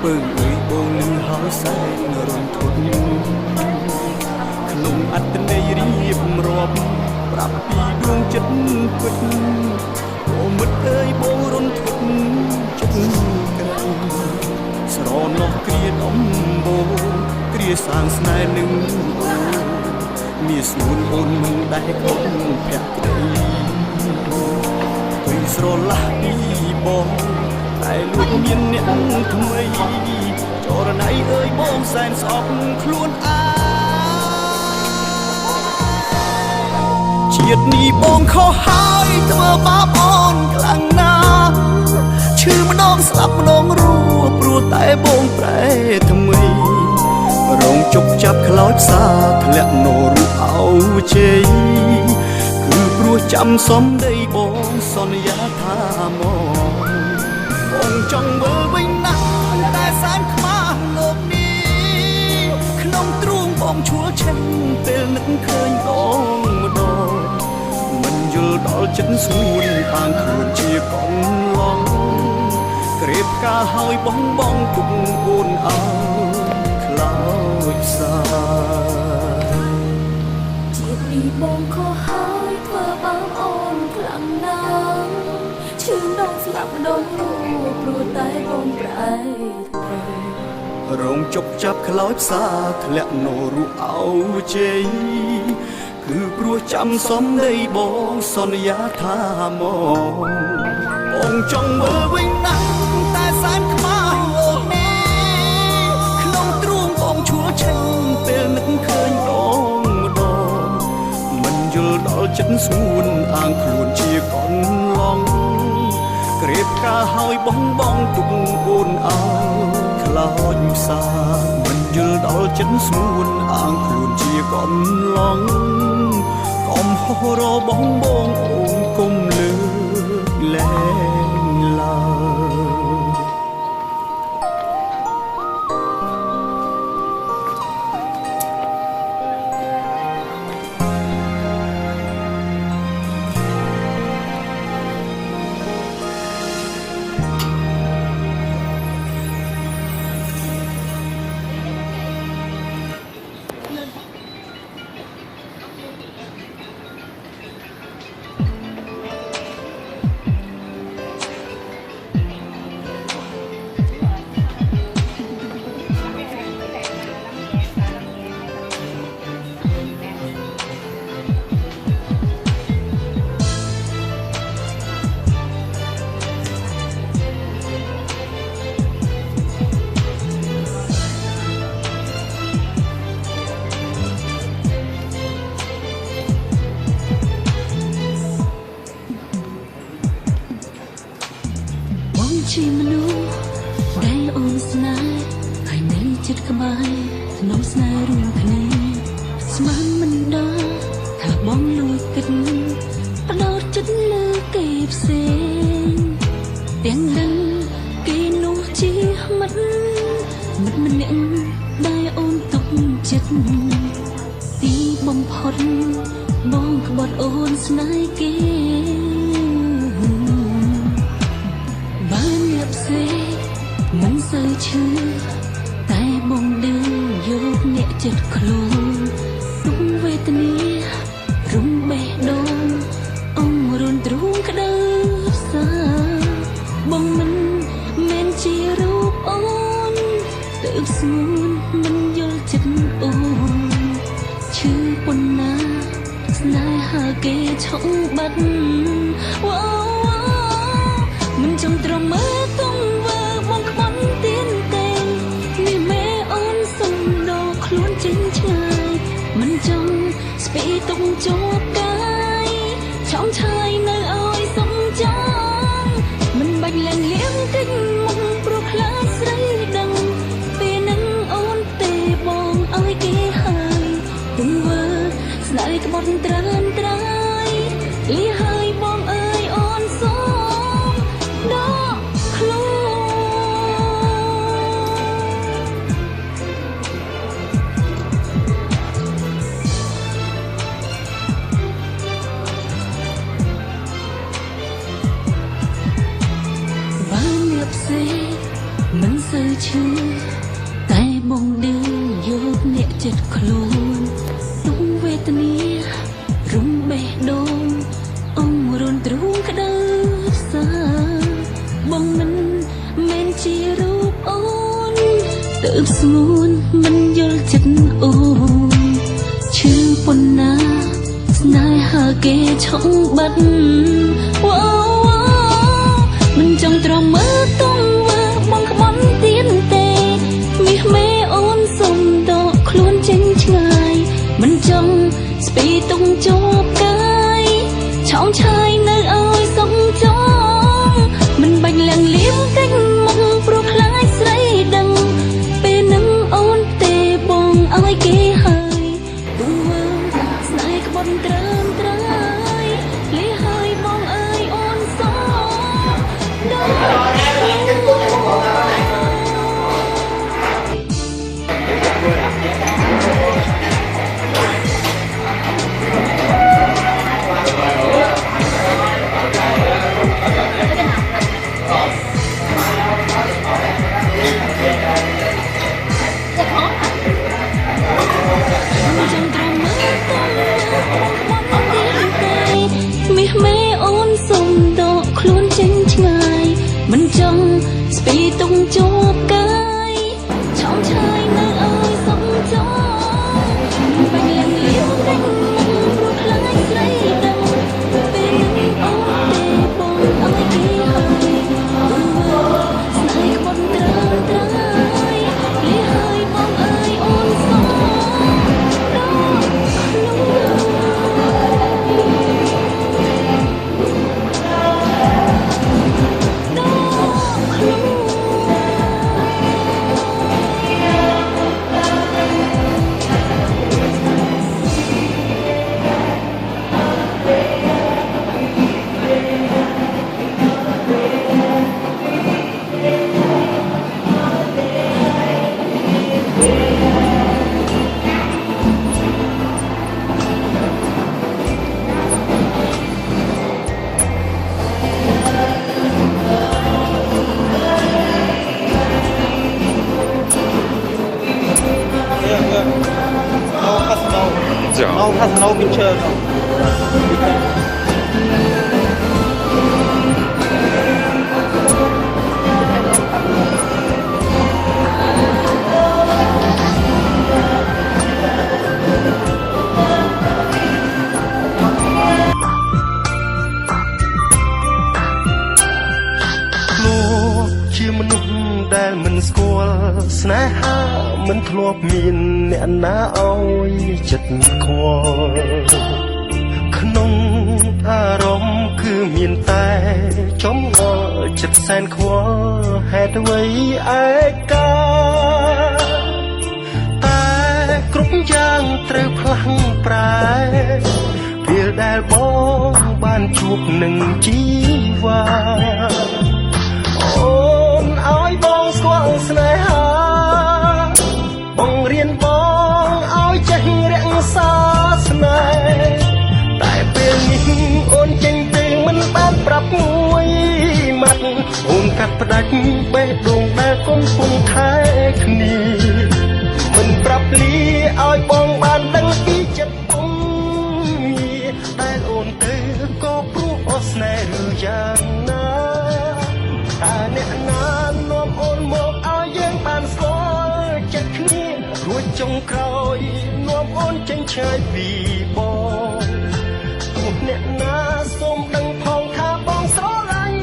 ពើអើយបងលឺហើយសែនរំធត់ក្នុងអត្តន័យរៀបរាប់ប្រាប់ពីដួងចិត្តពិតអូមិត្តអើយបងរំធត់ចិត្តក្រៃស្រណោះគ្រាដំបូងគ្រាសាងស្នេហ៍នឹងមានស្នួនអូនមិនដែលក្បត់ភក្តីស្រឡាស់ពីបងតែលួចមានអ្នកថ្មីចរណៃអើយបងសែនស្អប់ខ្លួនឯងជាតិនេះបងខុសហើយធ្វើបាបអូនខ្លាំងណាស់ឈឺម្ដងស្លាប់ម្ដងរស់ព្រោះតែបងប្រែថ្មីរងជប់ចាប់ខ្លោចសាធ្លាក់នោរូបអោជ័យព្រោះចាំសំដីបងសន្យាថាមកបងចង់មើលវិញណាស់តែសែនខ្មាស់លោកនេះក្នុងទ្រូងបងឈួលឆេះព ចិត្តស្ងួនអាងខ្លួនជាកូនឡងក្រេបការហើយបងបងទុកអូនអើខ្លោចសាជាពីបងខុសហើយធ្វើបាបអូនខ្លាំងណាស់ឈឺដងស្លាប់ដងព្រោះតែបងប្រែរងជប់ចាប់ខ្លោចផ្សាធ្លាក់នោរូអោជ័យគឺព្រោះចាំសំដីបងសន្យាថាមកបងចង់មើលវិញណាស់តែសែនខ្មៅអូនក្នុងទ្រូងបងឈួលឆេញពេលនឹកឃើញដងម្ដងមិនយល់ដល់ចិត្តស្ងួនអាងខ្លួនជាកូនឡងក្រេបការហើយបងបងទុកអូនអើខ្លោចផ្សាមិនយល់ដល់ចិត្តស្ងួនអាងខ្លួនជាកូនឡងកុំហោះរបងបងអូនគុំលើកលែងឡើយជាមនុស្សដែលអូនស្នេហ៍ហើយនៅចិត្តក្បែរធ្នមស្នេហ៍រួមគ្នាស្មានមិនដល់ថាបងលួចគិតបដោតចិត្តលើគេផ្សេងទាំងដឹងគេនោះជាមិត្តម្នាក់ដែលអូនទុកចិត្តទីបំផុតបងក្បត់អូនស្នេហ៍គេមិនសូវឈឺតែបងដឹងយកអ្នកចិត្តខ្លួនទុំវេទនារំបេះដូងអងរុនទ្រូងក្តៅសាបងមិនមែនជារូបអូនទើបស្ងួនមិនយល់ចិត្តអូនឈឺប៉ុណ្ណាស្នេហាគេឆុងបាត់មិនចង់ទ្រាំមើលទង្វើបងក្បត់ទៀនទេនេះមេអូនសុំដល់ខ្លួនចេញឆ្ងាយមិនចង់ស្ពីទុកជាប់កាយឆោមឆាយនៅឲ្យសុំចង់មិនបាច់ឡើងលៀងតិចមុខព្រោះខ្លាចស្រីដឹងពេលនឹងអូនទេបងឲ្យគេហើយទង្វើស្នេហ៍ក្បត់ត្រើនត្រើយលីហើយបងអើយអូនសូមដកខ្លួនបានអ្នកផ្សេងមិនសូវឈឺតែបងដឹងយកអ្នកចិត្តខ្លួនទុំវេទនារំបេះដូងអងរុនទ្រូងក្តៅសាបងមិនមែនជារូបអូនទើបស្ងួនមិនយល់ចិត្តអូនឈឺប៉ុណ្ណាស្នេហាគេឆុងបាត់មិនចង់ទ្រាំមើលទង្វើបងក្បត់ទៀនទេមាសមេអូនសុំដកខ្លួនចេញឆ្ងាយមិនចង់ស្ពីទុកជាប់កាយឆោមឆាយនៅឲ្យសុំចង់មិនបាច់ឡើងលៀមកិច្ចមុខព្រោះខ្លាចស្រីដឹងពេលនឹងអូនទេបងឲ្យគេហើយទង្វើស្នេហ៍ក្បត់ត្រើមត្រើយលីហើយបងអើយអូនសូមដល់ Snow ថា Snow Picture ជាមនុស្សដែលមិនស្គាល់ស្នេហាមិនធ្លាប់មានអ្នកណាអោយចិត្តខ្វល់ក្នុងអារម្មណ៍គឺមានតែចំងល់ចិត្តសែនខ្វល់ហេតុអ្វីឯកាតែគ្រប់យ៉ាងត្រូវផ្លាំងប្រែពេលដែលបងបានជួបនឹងជីវ៉ាអូនឲ្យបងស្គាល់ស្នេហាបង្រៀនបងឲ្យចេះរក្សាស្នេហ៍តែពេលនេះអូនចេញទៅមិនបានប្រាប់មួយម៉ាត់អូនកាត់ផ្ដាច់បេះដូងដែលកំពុងថែគ្នាមិនប្រាប់លីឲ្យបងបានដឹងពីចិត្តបងដែលអូនទៅក៏ព្រោះអស្នេហ៍ឬយ៉ាងណាតែអ្នកណានាំអូនមកឲ្យយើងបានស្គាល់ចិត្តគ្នារួចចុងក្រោយនាំអូនចេញឆ្ងាយពីបងពួកអ្នកណាសូមដឹងផងថាបងស្រឡាញ់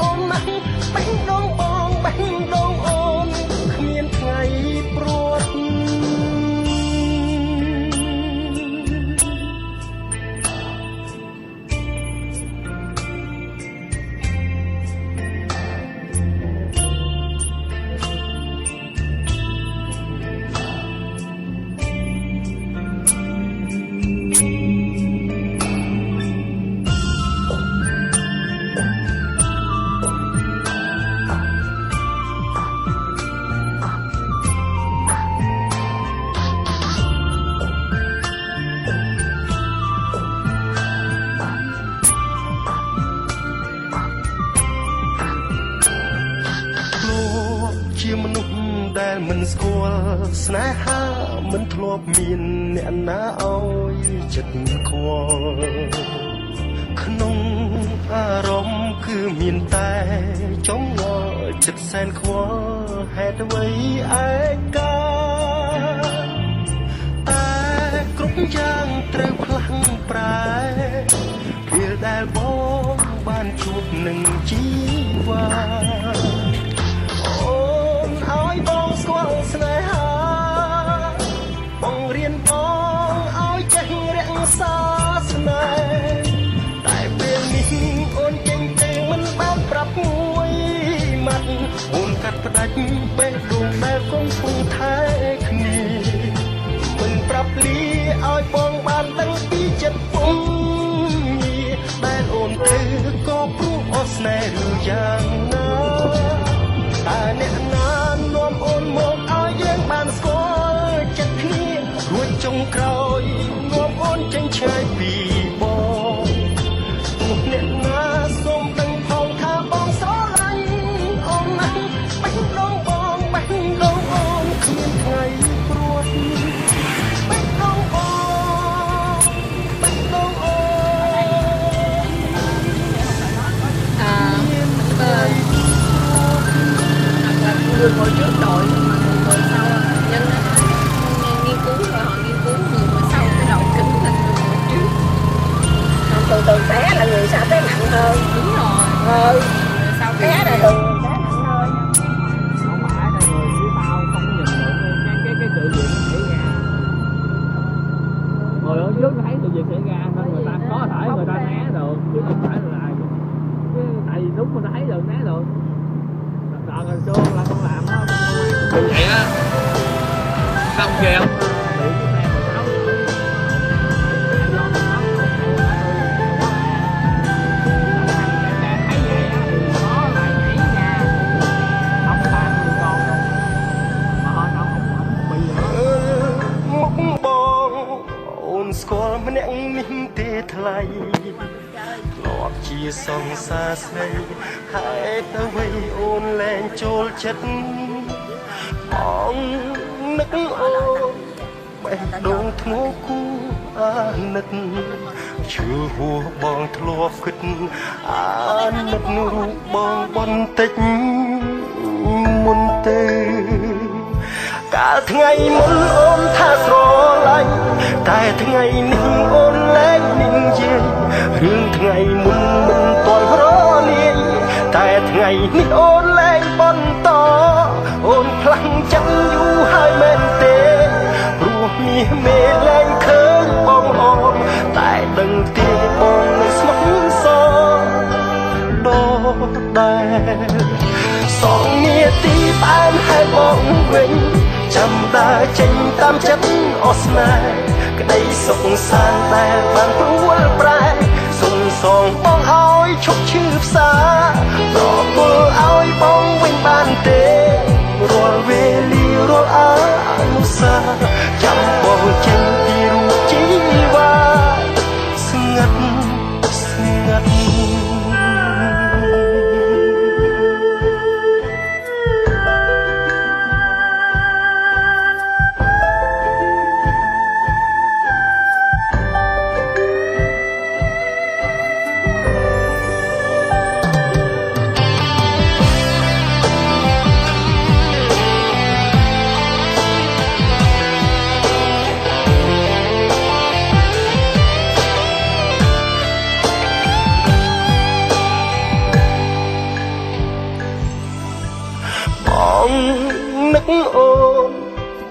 អូនណាស់បេះដូងបងបេះដូងអូនគ្មានថ្ងៃព្រួតជាមនុស្សដែលមិនស្គាល់ស្នេហាមិនធ្លាប់មានអ្នកណាអោយចិត្តខ្វល់ក្នុងអារម្មណ៍គឺមានតែចំងល់ចិត្តសែនខ្វល់ហេតុអ្វីឯកាតែគ្រប់យ៉ាងត្រូវផ្លាំងប្រែពេលដែលបងបានជួបនឹងជីវ៉ាឲ្យបងស្គាល់ស្នេហាបង្រៀនបងឲ្យចេះរក្សាស្នេហ៍តែពេលនេះអូនចេញទៅមិនបានប្រាប់មួយម៉ាត់អូនកាត់ផ្ដាច់បេះដូងដែលកំពុងថែគ្នាមិនប្រាប់លីឲ្យបងបានដឹងពីចិត្តបងដែលអូនទៅក៏ព្រោះអស្នេហ៍ឬយ៉ាងណាតែអ្នកណានាំអូនមកឲ្យយើងបានស្គាល់ចិត្តគ្នារួចចុងក្រោយនាំអូនចេញឆ្ងាយពីបងពួកអ្នកណាសូមដឹងផងថាបងស្រឡាញ់អូនណាស់បេះដូងបងបេះដូងអូនគ្មានថ្ងៃព្រួតបេះដូងបងបេះដូងអូនngười ngồi trước đội mà người ngồi sau nhân nghiên cứu rồi họ nghiên cứu người ngồi sau cái đầu kính thành người ngồi trước còn từ từ té là người sau té nặng hơn đúng rồi người sau té là từ té nặng hơn không phải là người phía sau không có nhìn được cái sự việc nó xảy ra hồi ở trước thấy sự việc xảy ra nên người ta có thể người ta né được chứ không phải là tại vì đúng người ta thấy được né được đợt hồi xưa là con làm đó vậy á xong kìa không bị cái xe 16 thấy vậy á thì có lại nhảy ra không làm người con đâu mà họ đâu không bị gìមុខបងអូនស្គាល់ម្នាក់នេះទេថ្លៃធ្លាប់ជាសង្សារស្រីហេតុអ្វីអូនលែងចូលចិត្តបងនឹកអូនប បេះដូងធ្ងោគូអាណិតជឿហួបងធ្លាប់គិតអាណិតរូបបងបន្តិចមុនទេកាលថ្ងៃមុនអូនថាស្រឡាញ់តែថ្ងៃនេះអូនលែងនិយាយរឿងថ្ងៃមុនមិនទាន់រលាយតែថ្ងៃនេះអូនលែងបន្តអូនផ្លាំងចាំយូរហើយមែនទេព្រោះមាសមេលែងឃើញបងអូនតែដឹងទេបងនឹងស្មោះសរដដែលសងនាទីបែនហើយបងវិញចាំដើរចេញតាមចិត្តអស់ស្នេហ៍ក្តីសុខសាន្តដែលបានព្រួលប្រែសុំសងបងឲ្យឈប់ឈឺផ្សាប្រគល់ឲ្យបងវិញបានទេរាល់វេលារាល់អនុស្សាវរីយ៍ចាំបងចេញពីរូបជីវ៉ាស្ងាត់ស្ងាត់នឹកអូន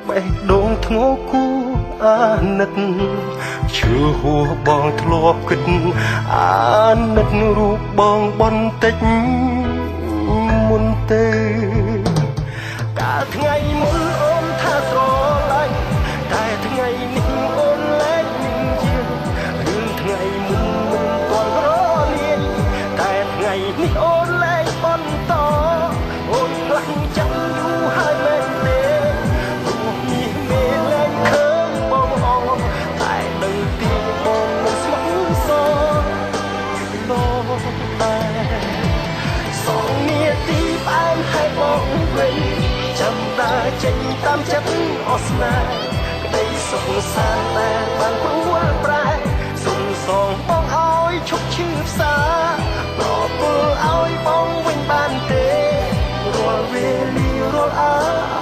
បេះដូងធ្ងោគូអាណិតឈឺហួបងធ្លាប់គិតអាណិតរូបបងបន្តិចមុនទេកាលថ្ងៃមុនអូនថាស្រឡាញ់តែថ្ងៃនេះអូនលែងនិយាយរឿងថ្ងៃមុនមិនទាន់រលាយតែថ្ងៃនេះអូនលែងបន្តអូនផ្លាំងចាំយូរហើយមែនទេព្រោះមាសមេលែងឃើញបងអូនតែដឹងទីបងមិនស្មោះសរដែរសងនាទីបែនហើយបងវិញចាំដើរចេញតាមចិត្តអស់ស្នេហ៍ក្តីសុខសាន្តតែបានព្រួលប្រែសុំសងបងឲ្យឈប់ឈឺផ្សាប្រគល់ឲ្យបងវិញបានទេរាល់វេលារាល់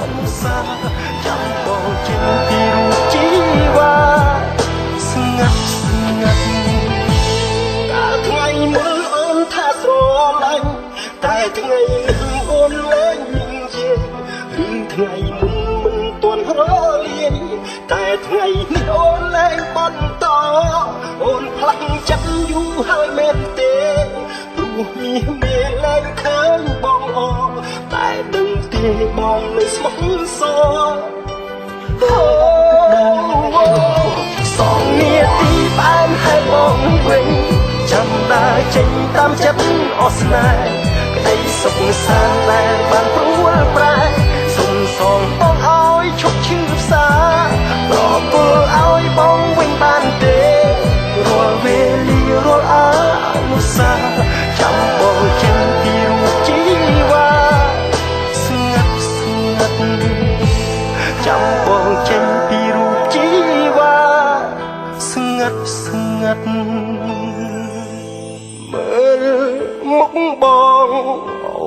អនុស្សាវរីយ៍ចាំបងចេញពីរូបជីវ៉ាស្ងាត់ស្ងាត់កាលថ្ងៃមុនអូនថាស្រឡាញ់តែថ្ងៃនេះអូនលែងនិយាយរឿងថ្ងៃមុនមិនទាន់រលាយតែថ្ងៃនេះអូនលែងបន្តអូនផ្លាំងចិត្តយូរហើយមែនទេព្រោះមាសមេលែងឃើញបងអូនតែដឹងទេបងមិនស្មោះសរសងនាទីបែនហើយបងវិញចាំដើរចេញតាមចិត្តអស់ស្នេហ៍ក្តីសុខសាន្តដែលបានព្រួលប្រែសុំសងបងឲ្យឈប់ឈឺផ្សាប្រគល់ឲ្យបងវិញបានទេរាល់វេលារាល់អនុស្សាវរីយ៍ចាំបងចេញពីរូបជីវ៉ាស្ងាត់ស្ងាត់ចាំបងចេញពីរូបជីវ៉ាស្ងាត់ស្ងាត់មើលមុខបង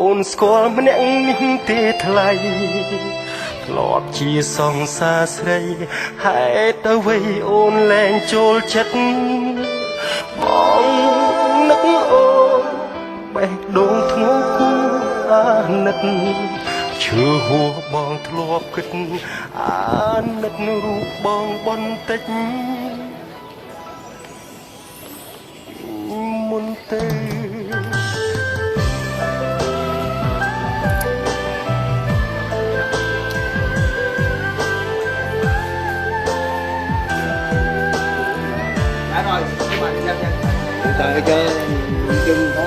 អូនស្គាល់ម្នាក់នេះទេថ្លៃធ្លាប់ជាសង្សារស្រីហេតុអ្វីអូនលែងចូលចិត្តបងនឹកអូនបេះដូងធ្ងោគូអាណិតឈឺហួបងធ្លាប់គិតអាណិតរូបបងបន្តិចមុនទេ Tại cho chân có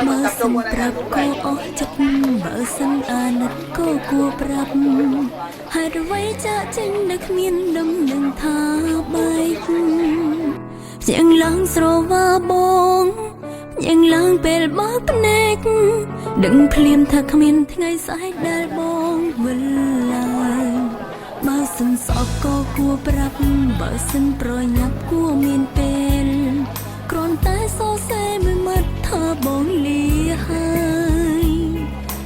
បើសិនប្រាប់ក៏អស់ចិត្តបើសិនអាណិតក៏គួរប្រាប់ហេតុអ្វីចាក់ចេញនៅគ្មានដំណឹងថាបែកភ្ជាងឡើងស្រវាបងភ្ជាងឡើងពេលបើកភ្នែកដឹងភ្លាមថាគ្មានថ្ងៃស្អែកដែលបងវិលឡើងបើសិនស្អប់ក៏គួរប្រាប់បើសិនប្រញាប់គួរមានពេលគ្រាន់តែសរសេរមួយមាត់ថាបងលាហើយ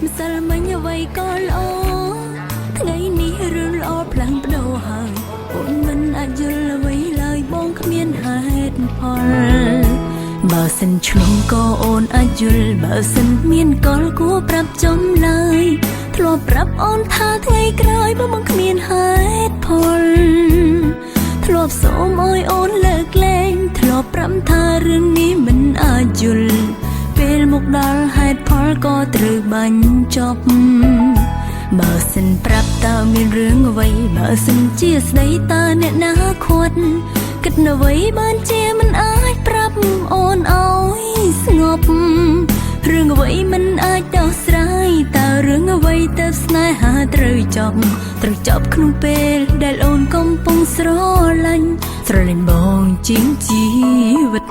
ម្សិលមិញអ្វីក៏ល្អថ្ងៃនេះរឿងល្អផ្លាំងប្ដូរហើយអូនមិនអាចយល់អ្វីឡើយបងគ្មានហេតុផលបើសិនឆ្លងក៏អូនអាចយល់បើសិនមានកលគួរប្រាប់ចំឡើយធ្លាប់ប្រាប់អូនថាថ្ងៃក្រោយបងគ្មានហេតុផលធ្លាប់សូមឲ្យអូនលើកលែងធ្លាប់ប្រាប់ថារឿងនេះមិនអាចយល់ពេលមកដល់ហេតុផលក៏ត្រូវបាញ់ចប់បើសិនប្រាប់តើមានរឿងអ្វីបើសិនជាស្ដីតើអ្នកណាខាត់គិតអ្វីបានជាមិនអាចប្រាប់អូនឲ្យស្ងប់រឿងអ្វីមិនអាចដោះស្រាយតើរឿងអ្វីទៅស្នេហាត្រូវចប់ក្នុងពេលដែលអូនកំពុងស្រឡាញ់បងជាងជីវិត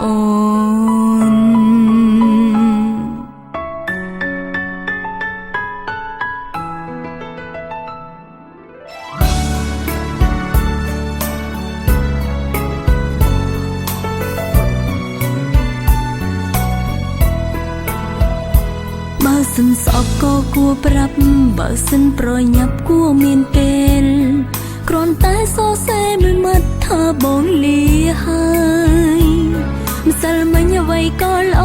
អូនបើសិនស្អប់ក៏គួរប្រាប់បើសិនប្រញាប់គួរមានពេលគ្រាន់តែសរសេរមួយមាត់ថាបងលាហើយម្សិលមិញអ្វីក៏ល្អ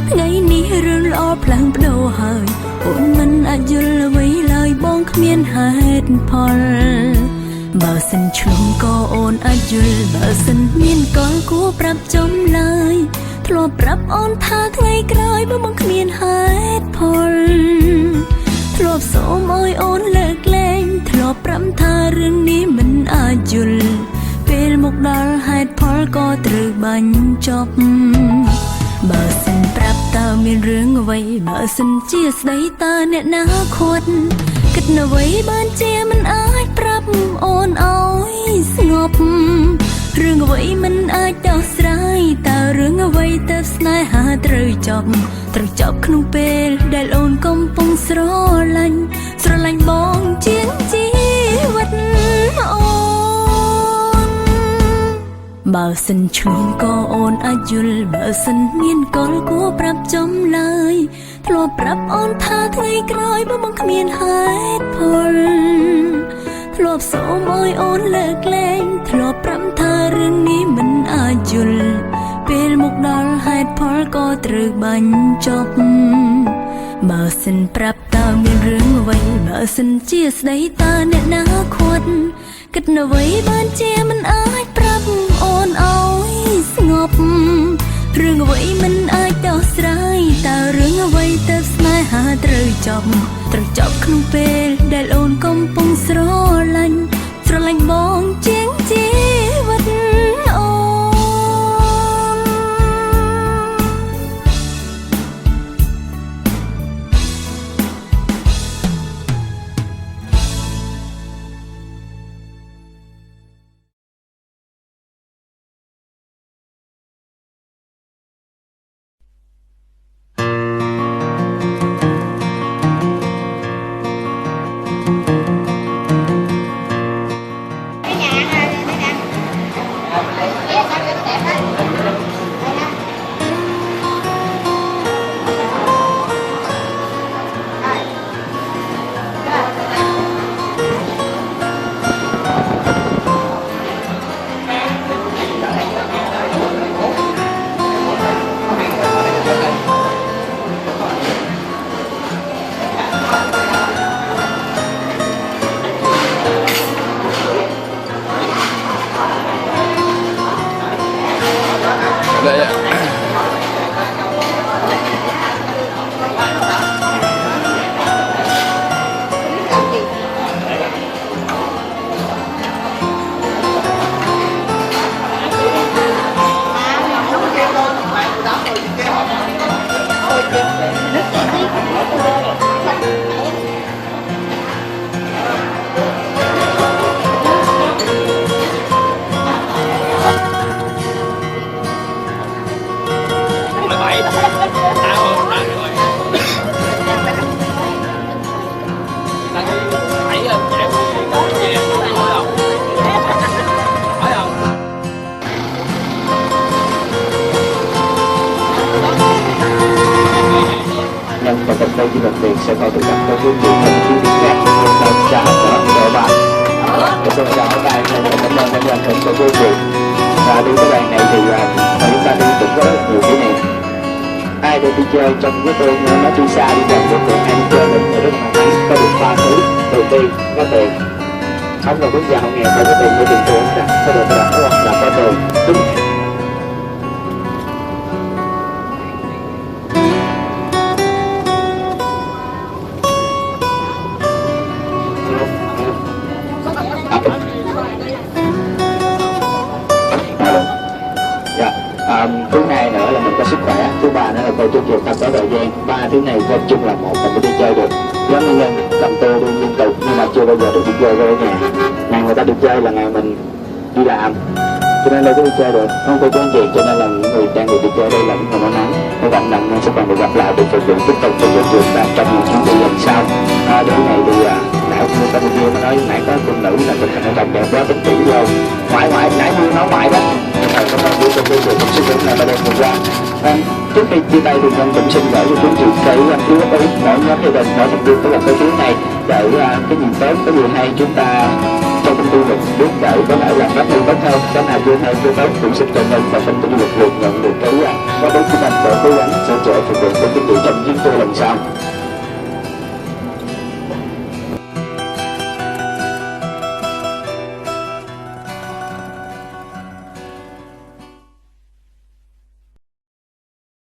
ថ្ងៃនេះរឿងល្អផ្លាំងប្ដូរហើយអូនមិនអាចយល់អ្វីឡើយបងគ្មានហេតុផលបើសិនឆ្លងក៏អូនអាចយល់បើសិនមានកលគួរប្រាប់ចំឡើយធ្លាប់ប្រាប់អូនថាថ្ងៃក្រោយបងគ្មានហេតុផលធ្លាប់សូមឲ្យអូនលើកលែងធ្លាប់ប្រាប់ថារឿងនេះមិនអាចយល់ពេលមកដល់ហេតុផលក៏ត្រូវបាញ់ចប់បើសិនប្រាប់តើមានរឿងអ្វីបើសិនជាស្ដីតើអ្នកណាខាត់គិតអ្វីបានជាមិនអាចប្រាប់អូនឲ្យស្ងប់រឿងអ្វីមិនអាចដោះស្រាយតើរឿងអ្វីទៅស្នេហាត្រូវចប់ក្នុងពេលដែលអូនកំពុងស្រឡាញ់បងជាងជីវិតអូនបើសិនឆ្លងក៏អូនអាចយល់បើសិនមានកលគួរប្រាប់ចំឡើយធ្លាប់ប្រាប់អូនថាថ្ងៃក្រោយបងគ្មានហេតុផលធ្លាប់សូមឲ្យអូនលើកលែងធ្លាប់ប្រាប់ថារឿងនេះមិនអាចយល់ពេលមកដល់ហេតុផលក៏ត្រូវបាញ់ចប់បើសិនប្រាប់តើមានរឿងអ្វីបើសិនជាស្ដីតើអ្នកណាខាត់គិតអ្វីបានជាមិនអាចប្រាប់អូនឲ្យស្ងប់រឿងអ្វីមិនអាចដោះស្រាយតើរឿងអ្វីទៅស្នេហាត្រូវចប់ក្នុងពេលដែលអូនកំពុងស្រឡាញ់បងជាងជីវិតអូន Chí Minh Tiền sẽ còn được gặp các quý vị trong những chuyến khác. Một chào đó ba. Tôi chào các bạn, cảm ơn đã dành cho quý vị. Và đi cái đoàn này thì chúng ta đi cũng có rất là nhiều kỷ niệm. Ai đi chơi trong cái tôi nó đi xa đi gần được thì ai đi chơi mình rất là may mắn có được 3 thứ. Đầu tiên có tiền, không là quốc gia họ nghèo không có tiền mua tiền tour đặt có được đặt đúng không? Là có tiền đúng. Thứ hai nữa là mình có sức khỏe, thứ ba nữa là coi chương trình tập có thời gian. Ba thứ này nói chung là một mình mới đi chơi được. Giống như nhân cầm tour đi liên tục nhưng mà chưa bao giờ được đi chơi về nhà. Ngày người ta đi chơi là ngày mình đi làm, cho nên đâu có đi chơi được. Không có chuyện gì, cho nên là những người đang được đi chơi đây là những người may mắn. Hy vọng rằng sẽ còn được gặp lại, được phục vụ tiếp tục phục vụ trường ta trong những chuyến đi lần sau. Đến này thì nãy người ta video nó nói nãy có phụ nữ là mình thành đồng đẹp quá tính tỷ rồi. Ngoại nãy nói ngoại đó. Cảm ơn quý vị và các bạn đã theo dõi. Trước khi chia tay thì nhân cũng xin gửi cho quý vị cái lưu ý mỗi nhóm gia đình mỗi thành viên có lập cái chuyến này để cái gì tốt cái gì hay chúng ta trong công ty mình biết để có thể làm rất tốt hơn. Cái nào chưa hay chưa tốt cũng xin cảm ơn và xin tự lực lượng nhận được cái có đúng của mình để cố gắng sửa chữa phục vụ cho quý vị trong chuyến tour lần sau.